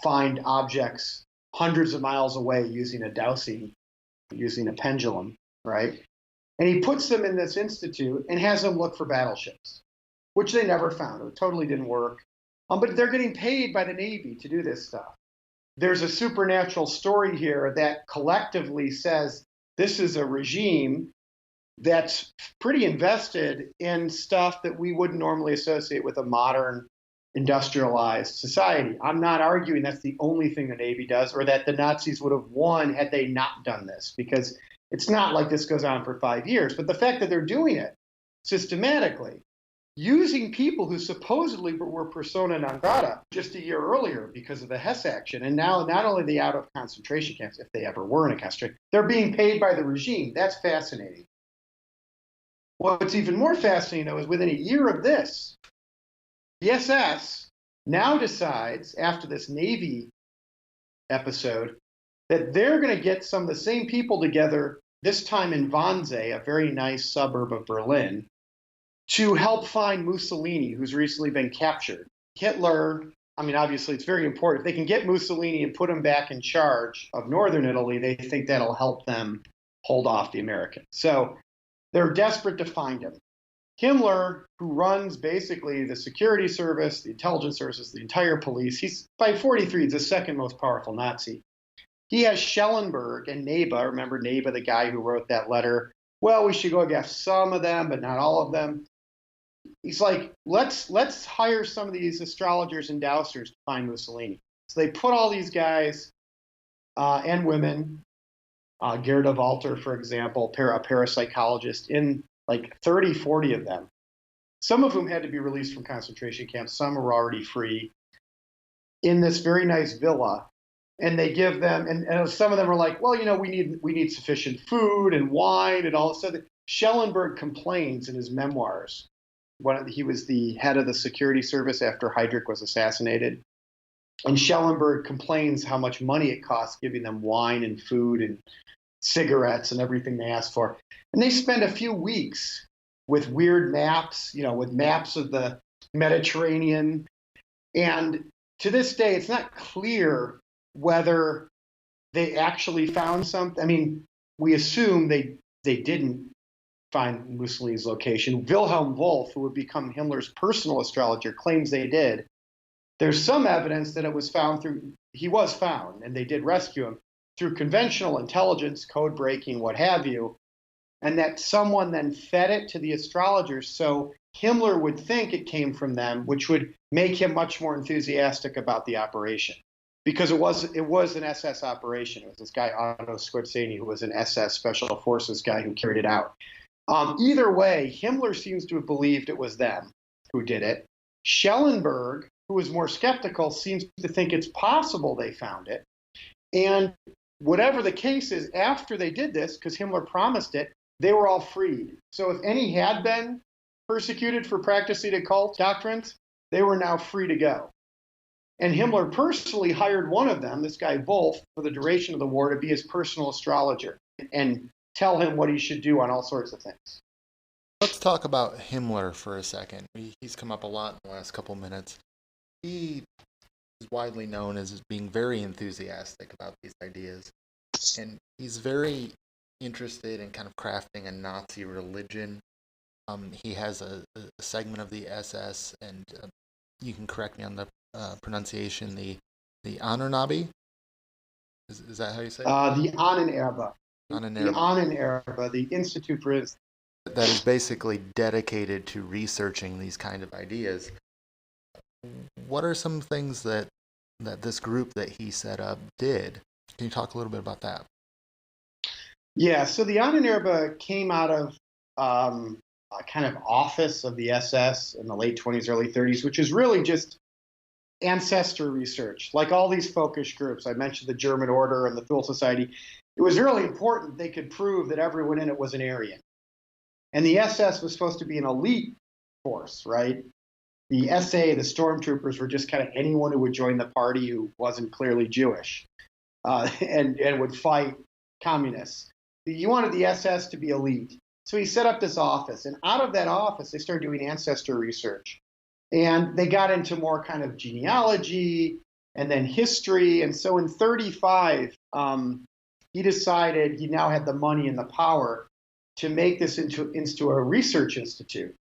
find objects hundreds of miles away using a dowsing, using a pendulum, right? And he puts them in this institute and has them look for battleships, which they never found. It totally didn't work. But they're getting paid by the Navy to do this stuff. There's a supernatural story here that collectively says this is a regime that's pretty invested in stuff that we wouldn't normally associate with a modern industrialized society. I'm not arguing that's the only thing the Navy does or that the Nazis would have won had they not done this, because it's not like this goes on for 5 years. But the fact that they're doing it systematically, using people who supposedly were persona non grata just a year earlier because of the Hess action, and now not only are they out of concentration camps, if they ever were in a concentration, they're being paid by the regime. That's fascinating. What's even more fascinating, though, is within a year of this, the SS now decides, after this Navy episode, that they're going to get some of the same people together, this time in Wannsee, a very nice suburb of Berlin, to help find Mussolini, who's recently been captured. Hitler, obviously it's very important. If they can get Mussolini and put him back in charge of northern Italy, they think that'll help them hold off the Americans. So they're desperate to find him. Himmler, who runs basically the security service, the intelligence services, the entire police, he's by 43, he's the second most powerful Nazi. He has Schellenberg and Neba, remember Neba, the guy who wrote that letter well, we should go against some of them, but not all of them. He's like, let's hire some of these astrologers and dowsers to find Mussolini. So they put all these guys and women, Gerda Walter, for example, a parapsychologist, in like 30, 40 of them, some of whom had to be released from concentration camps. Some were already free, in this very nice villa. And they give them, and some of them are like, well, we need sufficient food and wine and all. So Schellenberg complains in his memoirs when he was the head of the security service after Heydrich was assassinated. And Schellenberg complains how much money it costs giving them wine and food and cigarettes and everything they ask for. And they spend a few weeks with weird maps, with maps of the Mediterranean. And to this day, it's not clear whether they actually found something. I mean, we assume they didn't find Mussolini's location. Wilhelm Wolff, who would become Himmler's personal astrologer, claims they did. There's some evidence that he was found, and they did rescue him through conventional intelligence, code breaking, what have you, and that someone then fed it to the astrologers so Himmler would think it came from them, which would make him much more enthusiastic about the operation. Because it was an SS operation. It was this guy, Otto Skorzeny, who was an SS Special Forces guy who carried it out. Either way, Himmler seems to have believed it was them who did it. Schellenberg, who was more skeptical, seems to think it's possible they found it. And whatever the case is, after they did this, because Himmler promised it, they were all freed. So if any had been persecuted for practicing occult doctrines, they were now free to go. And Himmler personally hired one of them, this guy Wolff, for the duration of the war to be his personal astrologer and tell him what he should do on all sorts of things. Let's talk about Himmler for a second. He's come up a lot in the last couple minutes. He is widely known as being very enthusiastic about these ideas, and he's very interested in kind of crafting a Nazi religion. He has a segment of the SS, and you can correct me on the pronunciation, the Ahnenerbe? Is that how you say it? The Ahnenerbe. The Ahnenerbe, the Institute for... That is basically dedicated to researching these kind of ideas. What are some things that this group that he set up did? Can you talk a little bit about that? Yeah, so the Ahnenerbe came out of a kind of office of the SS in the late 20s, early 30s, which is really just ancestor research. Like all these focus groups, I mentioned the German Order and the Occult Society, it was really important they could prove that everyone in it was an Aryan. And the SS was supposed to be an elite force, right? The SA, the stormtroopers, were just kind of anyone who would join the party who wasn't clearly Jewish and would fight communists. You wanted the SS to be elite. So he set up this office. And out of that office, they started doing ancestor research. And they got into more kind of genealogy and then history. And so in 1935, he decided he now had the money and the power to make this into a research institute,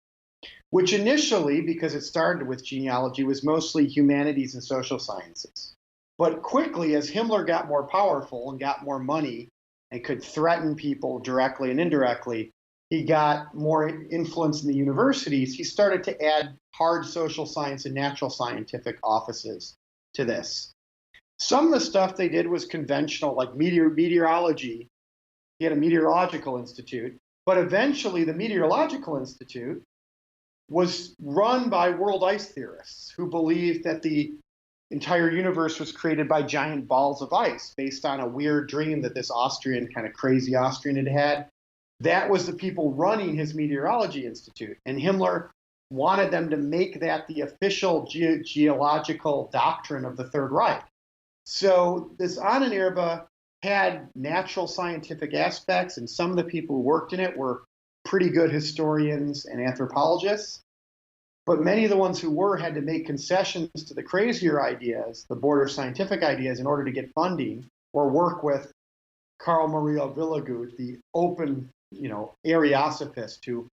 which initially, because it started with genealogy, was mostly humanities and social sciences. But quickly, as Himmler got more powerful and got more money and could threaten people directly and indirectly, he got more influence in the universities. He started to add hard social science and natural scientific offices to this. Some of the stuff they did was conventional, like meteorology. He had a meteorological institute. But eventually, the Meteorological Institute was run by world ice theorists who believed that the entire universe was created by giant balls of ice based on a weird dream that this Austrian, kind of crazy Austrian had had. That was the people running his Meteorology Institute. And Himmler wanted them to make that the official geological doctrine of the Third Reich. So this Ahnenerbe had natural scientific aspects, and some of the people who worked in it were pretty good historians and anthropologists. But many of the ones who were had to make concessions to the crazier ideas, the border scientific ideas, in order to get funding or work with Karl Maria Villegut, the open, Ariosopist, who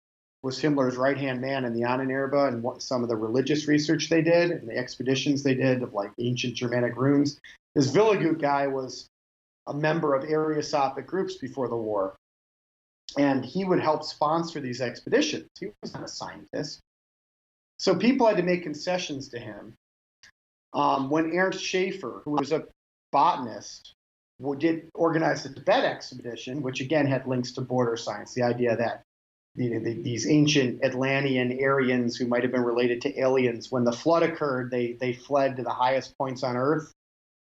was Himmler's right-hand man in the Ahnenerbe and what some of the religious research they did and the expeditions they did of like ancient Germanic runes. This Villegut guy was a member of Ariosophic groups before the war. And he would help sponsor these expeditions. He was not a scientist. So people had to make concessions to him. When Ernst Schaefer, who was a botanist, did organize the Tibet expedition, which again had links to border science, the idea that these ancient Atlantean Aryans who might have been related to aliens, when the flood occurred, they fled to the highest points on Earth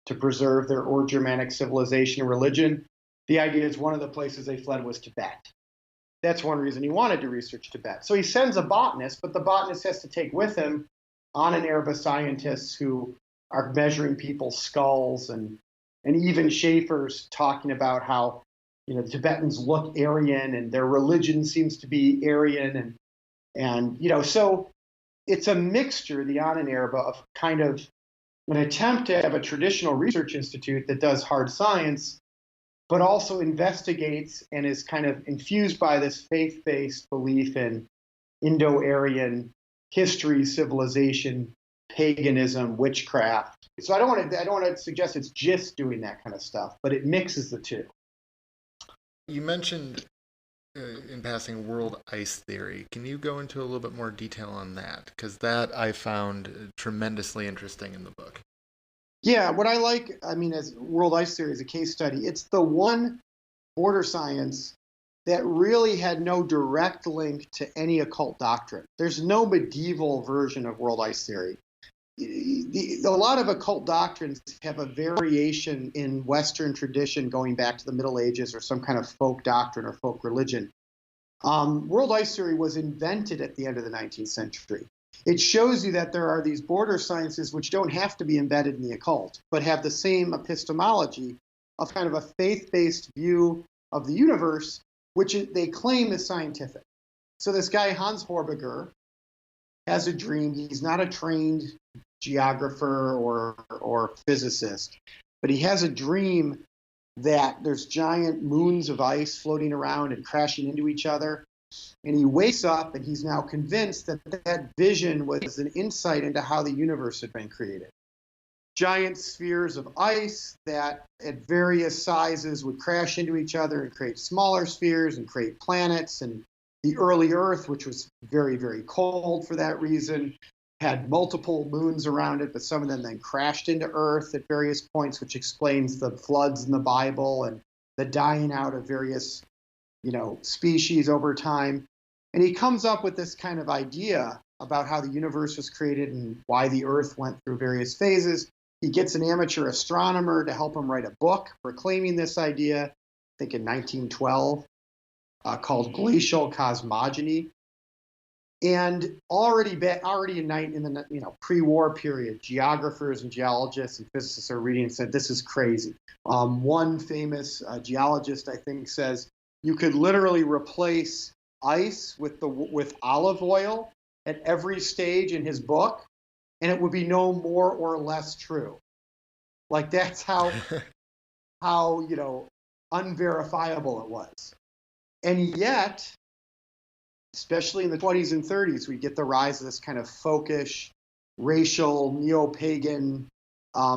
to preserve their Ur-Germanic civilization and religion. The idea is one of the places they fled was Tibet. That's one reason he wanted to research Tibet. So he sends a botanist, but the botanist has to take with him Ahnenerbe scientists who are measuring people's skulls, and even Schaefer's talking about how the Tibetans look Aryan and their religion seems to be Aryan, and so it's a mixture, the Ahnenerbe, of kind of an attempt to have a traditional research institute that does hard science, but also investigates and is kind of infused by this faith-based belief in Indo-Aryan history, civilization, paganism, witchcraft. So I don't want to suggest it's just doing that kind of stuff, but it mixes the two. You mentioned in passing world ice theory. Can you go into a little bit more detail on that? Because that I found tremendously interesting in the book. Yeah, what I like, as world ice theory as a case study, it's the one border science that really had no direct link to any occult doctrine. There's no medieval version of world ice theory. A lot of occult doctrines have a variation in Western tradition going back to the Middle Ages or some kind of folk doctrine or folk religion. World ice theory was invented at the end of the 19th century. It shows you that there are these border sciences which don't have to be embedded in the occult, but have the same epistemology of kind of a faith-based view of the universe, which they claim is scientific. So this guy, Hans Horbiger, has a dream. He's not a trained geographer or physicist, but he has a dream that there's giant moons of ice floating around and crashing into each other. And he wakes up and he's now convinced that that vision was an insight into how the universe had been created. Giant spheres of ice that at various sizes would crash into each other and create smaller spheres and create planets. And the early Earth, which was very, very cold for that reason, had multiple moons around it, but some of them then crashed into Earth at various points, which explains the floods in the Bible and the dying out of various, species over time. And he comes up with this kind of idea about how the universe was created and why the Earth went through various phases. He gets an amateur astronomer to help him write a book proclaiming this idea, I think in 1912, called Glacial Cosmogony. And already in the pre-war period, geographers and geologists and physicists are reading and said, this is crazy. One famous geologist, I think, says you could literally replace ice with olive oil at every stage in his book, and it would be no more or less true. Like that's how unverifiable it was. And yet, especially in the 20s and 30s, we get the rise of this kind of folkish, racial, neo-pagan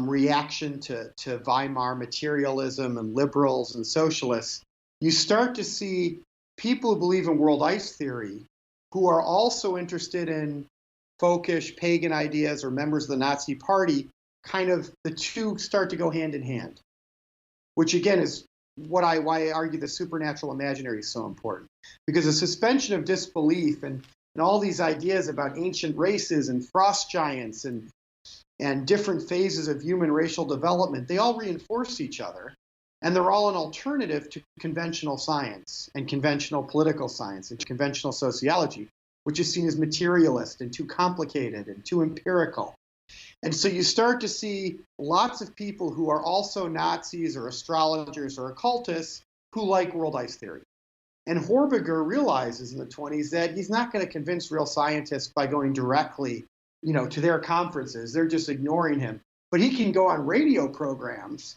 reaction to Weimar materialism and liberals and socialists. You start to see people who believe in world ice theory who are also interested in folkish, pagan ideas or members of the Nazi Party, kind of the two start to go hand in hand, which again is why I argue the supernatural imaginary is so important. Because the suspension of disbelief and all these ideas about ancient races and frost giants and different phases of human racial development, they all reinforce each other. And they're all an alternative to conventional science and conventional political science and conventional sociology, which is seen as materialist and too complicated and too empirical. And so you start to see lots of people who are also Nazis or astrologers or occultists who like world ice theory. And Horbiger realizes in the 20s that he's not going to convince real scientists by going directly, to their conferences. They're just ignoring him. But he can go on radio programs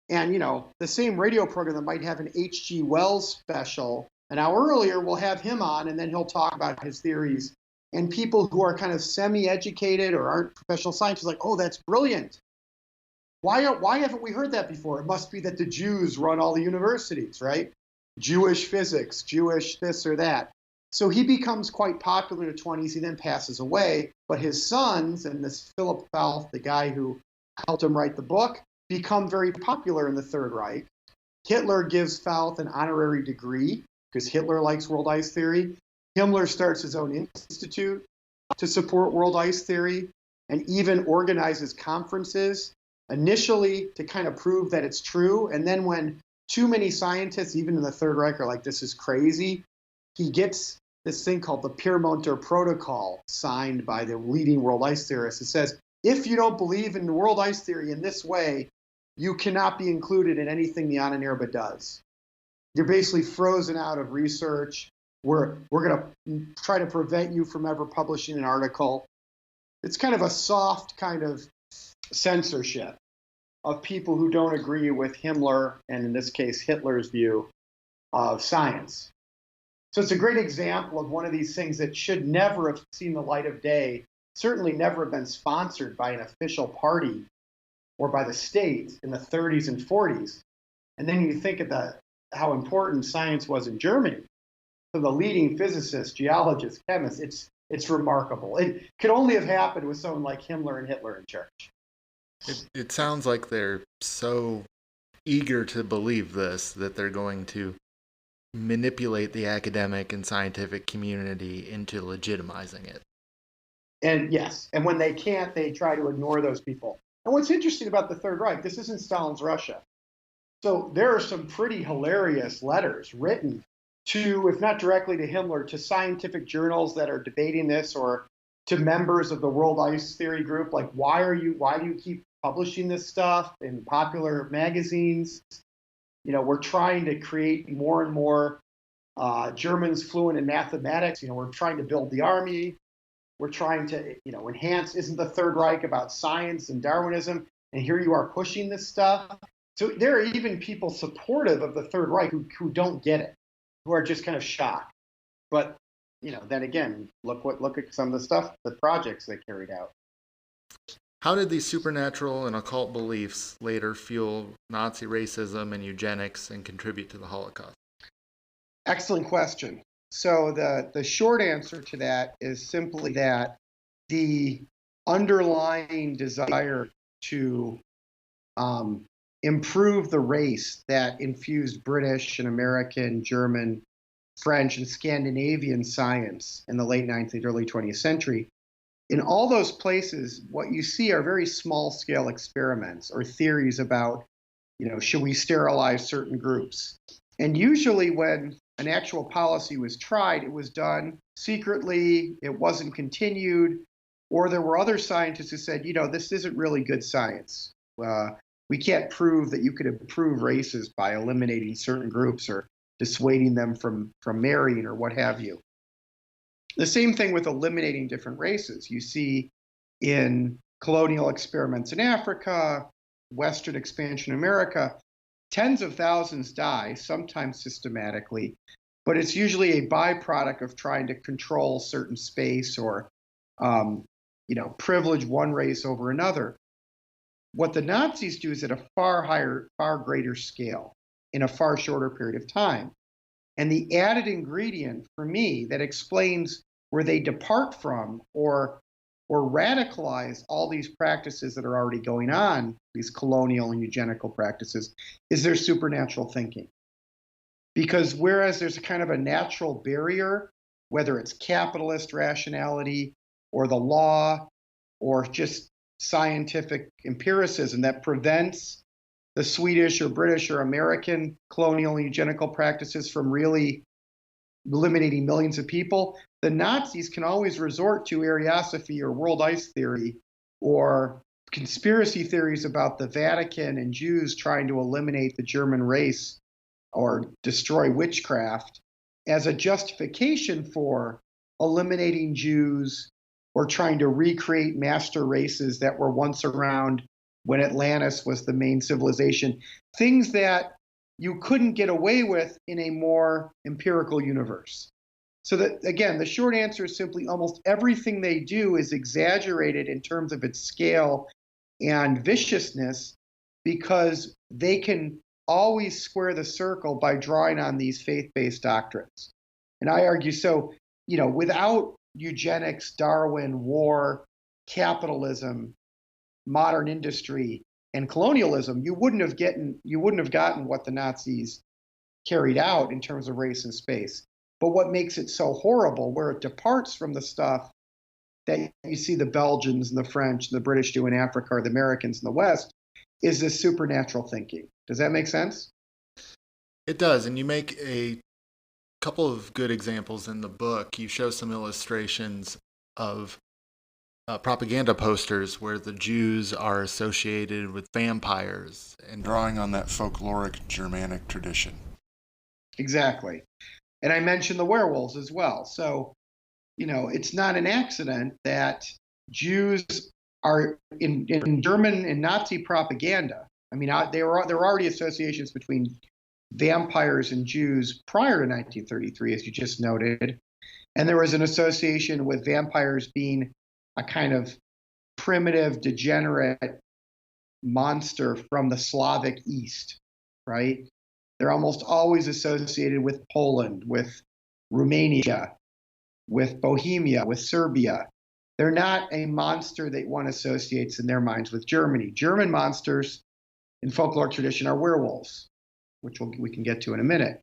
and, the same radio program that might have an H.G. Wells special an hour earlier will have him on, and then he'll talk about his theories. And people who are kind of semi-educated or aren't professional scientists are like, oh, that's brilliant. Why haven't we heard that before? It must be that the Jews run all the universities, right? Jewish physics, Jewish this or that. So he becomes quite popular in the 20s. He then passes away. But his sons, and this Philip Falth, the guy who helped him write the book, become very popular in the Third Reich. Hitler gives Falth an honorary degree because Hitler likes world ice theory. Himmler starts his own institute to support world ice theory and even organizes conferences initially to kind of prove that it's true. And then when too many scientists, even in the Third Reich, are like, this is crazy, he gets this thing called the Pyrmonter Protocol signed by the leading world ice theorists. It says, if you don't believe in world ice theory in this way, you cannot be included in anything the Ahnenerbe does. You're basically frozen out of research. We're going to try to prevent you from ever publishing an article. It's kind of a soft kind of censorship of people who don't agree with Himmler, and in this case, Hitler's view of science. So it's a great example of one of these things that should never have seen the light of day, certainly never have been sponsored by an official party or by the state in the 30s and 40s. And then you think of how important science was in Germany. So the leading physicists, geologists, chemists, it's remarkable. It could only have happened with someone like Himmler and Hitler in charge. It sounds like they're so eager to believe this that they're going to manipulate the academic and scientific community into legitimizing it. And yes, and when they can't, they try to ignore those people. And what's interesting about the Third Reich, this isn't Stalin's Russia. So there are some pretty hilarious letters written to, if not directly to Himmler, to scientific journals that are debating this, or to members of the World Ice Theory group, like, why do you keep publishing this stuff in popular magazines? You know, we're trying to create more and more Germans fluent in mathematics. You know, we're trying to build the army. We're trying to, enhance, isn't the Third Reich about science and Darwinism? And here you are pushing this stuff. So there are even people supportive of the Third Reich who don't get it, who are just kind of shocked. But, then again, look at some of the projects they carried out. How did these supernatural and occult beliefs later fuel Nazi racism and eugenics and contribute to the Holocaust? Excellent question. So the short answer to that is simply that the underlying desire to improve the race that infused British and American, German, French, and Scandinavian science in the late 19th, early 20th century, in all those places, what you see are very small-scale experiments or theories about, should we sterilize certain groups? And usually when an actual policy was tried, it was done secretly, it wasn't continued, or there were other scientists who said, this isn't really good science. We can't prove that you could improve races by eliminating certain groups or dissuading them from marrying or what have you. The same thing with eliminating different races. You see in colonial experiments in Africa, Western expansion in America, tens of thousands die, sometimes systematically, but it's usually a byproduct of trying to control certain space or, privilege one race over another. What the Nazis do is at a far greater scale in a far shorter period of time. And the added ingredient for me that explains where they depart from or radicalize all these practices that are already going on, these colonial and eugenical practices, is their supernatural thinking. Because whereas there's a kind of a natural barrier, whether it's capitalist rationality or the law or just scientific empiricism that prevents the Swedish or British or American colonial and eugenical practices from really eliminating millions of people, the Nazis can always resort to Ariosophy or world ice theory or conspiracy theories about the Vatican and Jews trying to eliminate the German race or destroy witchcraft as a justification for eliminating Jews or trying to recreate master races that were once around when Atlantis was the main civilization, things that you couldn't get away with in a more empirical universe. So that, again, the short answer is simply almost everything they do is exaggerated in terms of its scale and viciousness because they can always square the circle by drawing on these faith-based doctrines. And I argue, so, without eugenics, Darwin, war, capitalism, modern industry, and colonialism, you wouldn't have gotten what the Nazis carried out in terms of race and space. But what makes it so horrible, where it departs from the stuff that you see the Belgians and the French and the British do in Africa, or the Americans in the West, is this supernatural thinking. Does that make sense? It does, and you make a couple of good examples in the book. You show some illustrations of propaganda posters where the Jews are associated with vampires and drawing on that folkloric Germanic tradition. Exactly. And I mentioned the werewolves as well. So, it's not an accident that Jews are in German and Nazi propaganda. I mean, there were already associations between vampires and Jews prior to 1933, as you just noted. And there was an association with vampires being a kind of primitive, degenerate monster from the Slavic East, right? They're almost always associated with Poland, with Romania, with Bohemia, with Serbia. They're not a monster that one associates in their minds with Germany. German monsters in folklore tradition are werewolves, which we can get to in a minute.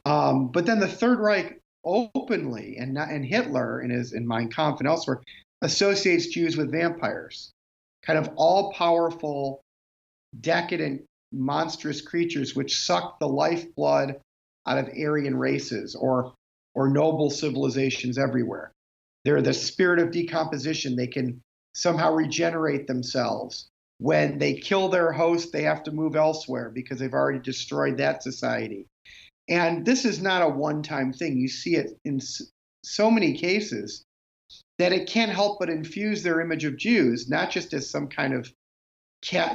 But then the Third Reich openly, and Hitler in Mein Kampf and elsewhere, associates Jews with vampires, kind of all-powerful, decadent, monstrous creatures which suck the lifeblood out of Aryan races or noble civilizations everywhere. They're the spirit of decomposition. They can somehow regenerate themselves. When they kill their host, they have to move elsewhere because they've already destroyed that society. And this is not a one-time thing. You see it in so many cases that it can't help but infuse their image of Jews, not just as some kind of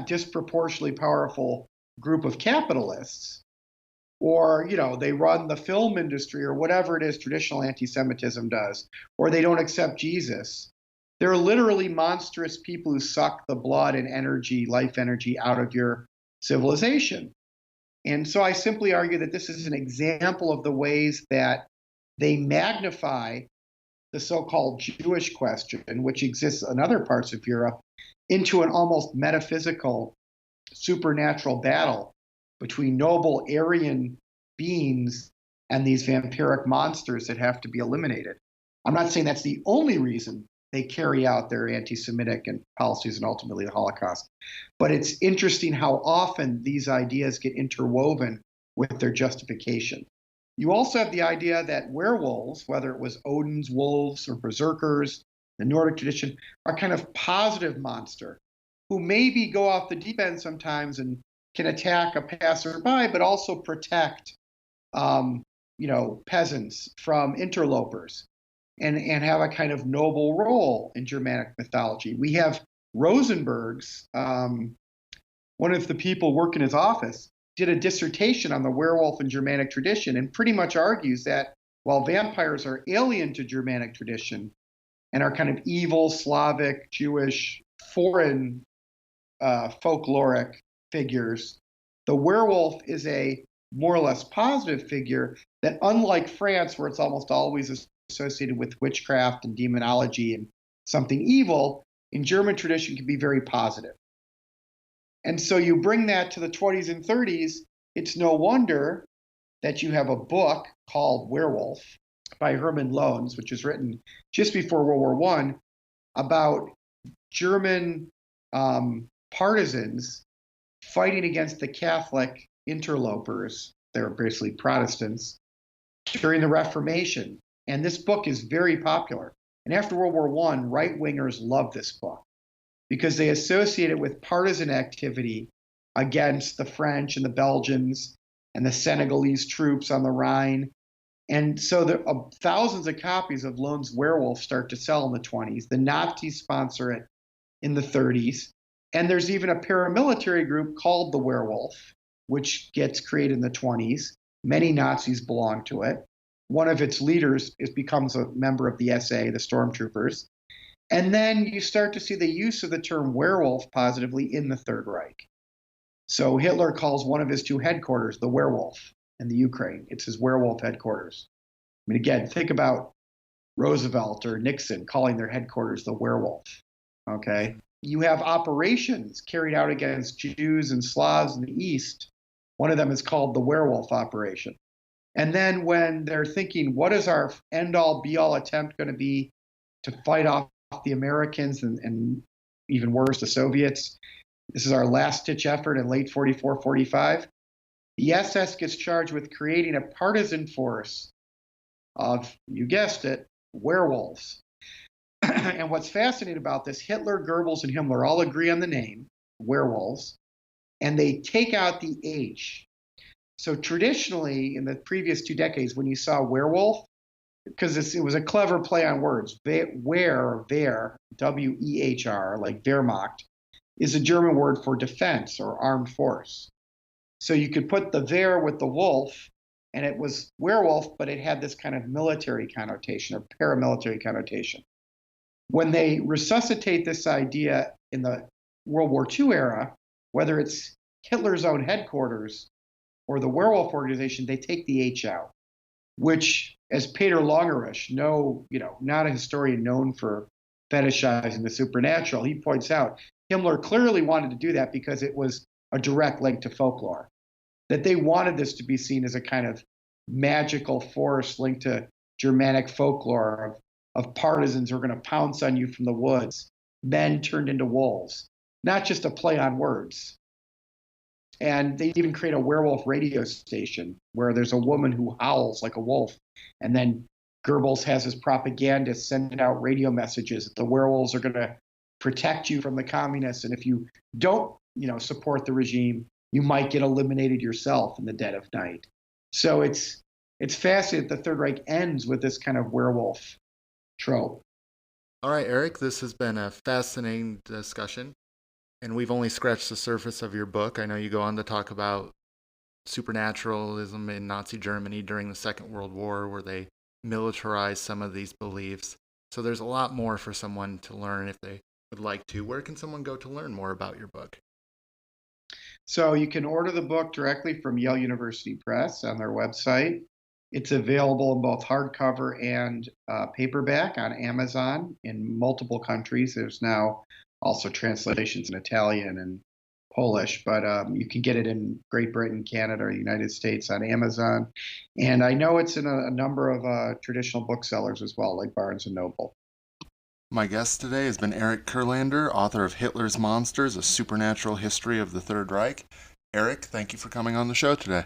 disproportionately powerful group of capitalists, or, they run the film industry or whatever it is traditional anti-Semitism does, or they don't accept Jesus. They're literally monstrous people who suck the blood and energy, life energy, out of your civilization. And so I simply argue that this is an example of the ways that they magnify the so-called Jewish question, which exists in other parts of Europe, into an almost metaphysical, supernatural battle between noble Aryan beings and these vampiric monsters that have to be eliminated. I'm not saying that's the only reason they carry out their anti-Semitic and policies and ultimately the Holocaust, but it's interesting how often these ideas get interwoven with their justification. You also have the idea that werewolves, whether it was Odin's wolves or berserkers, the Nordic tradition, are kind of positive monster who maybe go off the deep end sometimes and can attack a passerby, but also protect, peasants from interlopers and have a kind of noble role in Germanic mythology. We have Rosenberg's, one of the people working his office, did a dissertation on the werewolf in Germanic tradition and pretty much argues that while vampires are alien to Germanic tradition and are kind of evil, Slavic, Jewish, foreign folkloric figures, the werewolf is a more or less positive figure that, unlike France, where it's almost always associated with witchcraft and demonology and something evil, in German tradition can be very positive. And so you bring that to the 20s and 30s, it's no wonder that you have a book called Werewolf by Hermann Lohns, which was written just before World War I, about German partisans fighting against the Catholic interlopers, they're basically Protestants, during the Reformation. And this book is very popular. And after World War I, right-wingers love this book because they associate it with partisan activity against the French and the Belgians and the Senegalese troops on the Rhine. And so thousands of copies of Lohns' Werewolf start to sell in the 20s. The Nazis sponsor it in the 30s. And there's even a paramilitary group called the Werewolf, which gets created in the 20s. Many Nazis belong to it. One of its leaders becomes a member of the SA, the stormtroopers. And then you start to see the use of the term werewolf positively in the Third Reich. So Hitler calls one of his two headquarters the werewolf in the Ukraine. It's his werewolf headquarters. I mean, again, think about Roosevelt or Nixon calling their headquarters the werewolf. Okay. You have operations carried out against Jews and Slavs in the East. One of them is called the werewolf operation. And then when they're thinking, what is our end-all, be-all attempt going to be to fight off the Americans and even worse, the Soviets? This is our last-ditch effort in late 44, 45. The SS gets charged with creating a partisan force of, you guessed it, werewolves. And what's fascinating about this, Hitler, Goebbels, and Himmler all agree on the name, werewolves, and they take out the H. So traditionally, in the previous 2 decades, when you saw werewolf, because it was a clever play on words, Wehr, W-E-H-R, like Wehrmacht, is a German word for defense or armed force. So you could put the Wehr with the wolf, and it was werewolf, but it had this kind of military connotation or paramilitary connotation. When they resuscitate this idea in the World War II era, whether it's Hitler's own headquarters or the werewolf organization, they take the H out, which, as Peter Longerich, not a historian known for fetishizing the supernatural, he points out, Himmler clearly wanted to do that because it was a direct link to folklore, that they wanted this to be seen as a kind of magical force linked to Germanic folklore of partisans who are going to pounce on you from the woods, men turned into wolves, not just a play on words. And they even create a werewolf radio station where there's a woman who howls like a wolf. And then Goebbels has his propagandists sending out radio messages that the werewolves are going to protect you from the communists. And if you don't, support the regime, you might get eliminated yourself in the dead of night. So it's fascinating that the Third Reich ends with this kind of werewolf trope. All right, Eric, this has been a fascinating discussion, and we've only scratched the surface of your book. I know you go on to talk about supernaturalism in Nazi Germany during the Second World War, where they militarized some of these beliefs. So there's a lot more for someone to learn if they would like to. Where can someone go to learn more about your book? So you can order the book directly from Yale University Press on their website. It's available in both hardcover and paperback on Amazon in multiple countries. There's now also translations in Italian and Polish, but you can get it in Great Britain, Canada, or the United States on Amazon. And I know it's in a number of traditional booksellers as well, like Barnes & Noble. My guest today has been Eric Kurlander, author of Hitler's Monsters, A Supernatural History of the Third Reich. Eric, thank you for coming on the show today.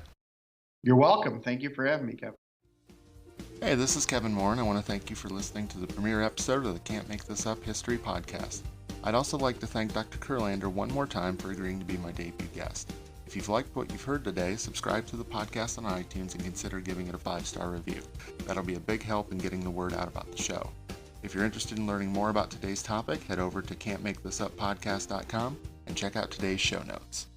You're welcome. Thank you for having me, Kevin. Hey, this is Kevin Moore, and I want to thank you for listening to the premiere episode of the Can't Make This Up History podcast. I'd also like to thank Dr. Kurlander one more time for agreeing to be my debut guest. If you've liked what you've heard today, subscribe to the podcast on iTunes and consider giving it a 5-star review. That'll be a big help in getting the word out about the show. If you're interested in learning more about today's topic, head over to can'tmakethisoppodcast.com and check out today's show notes.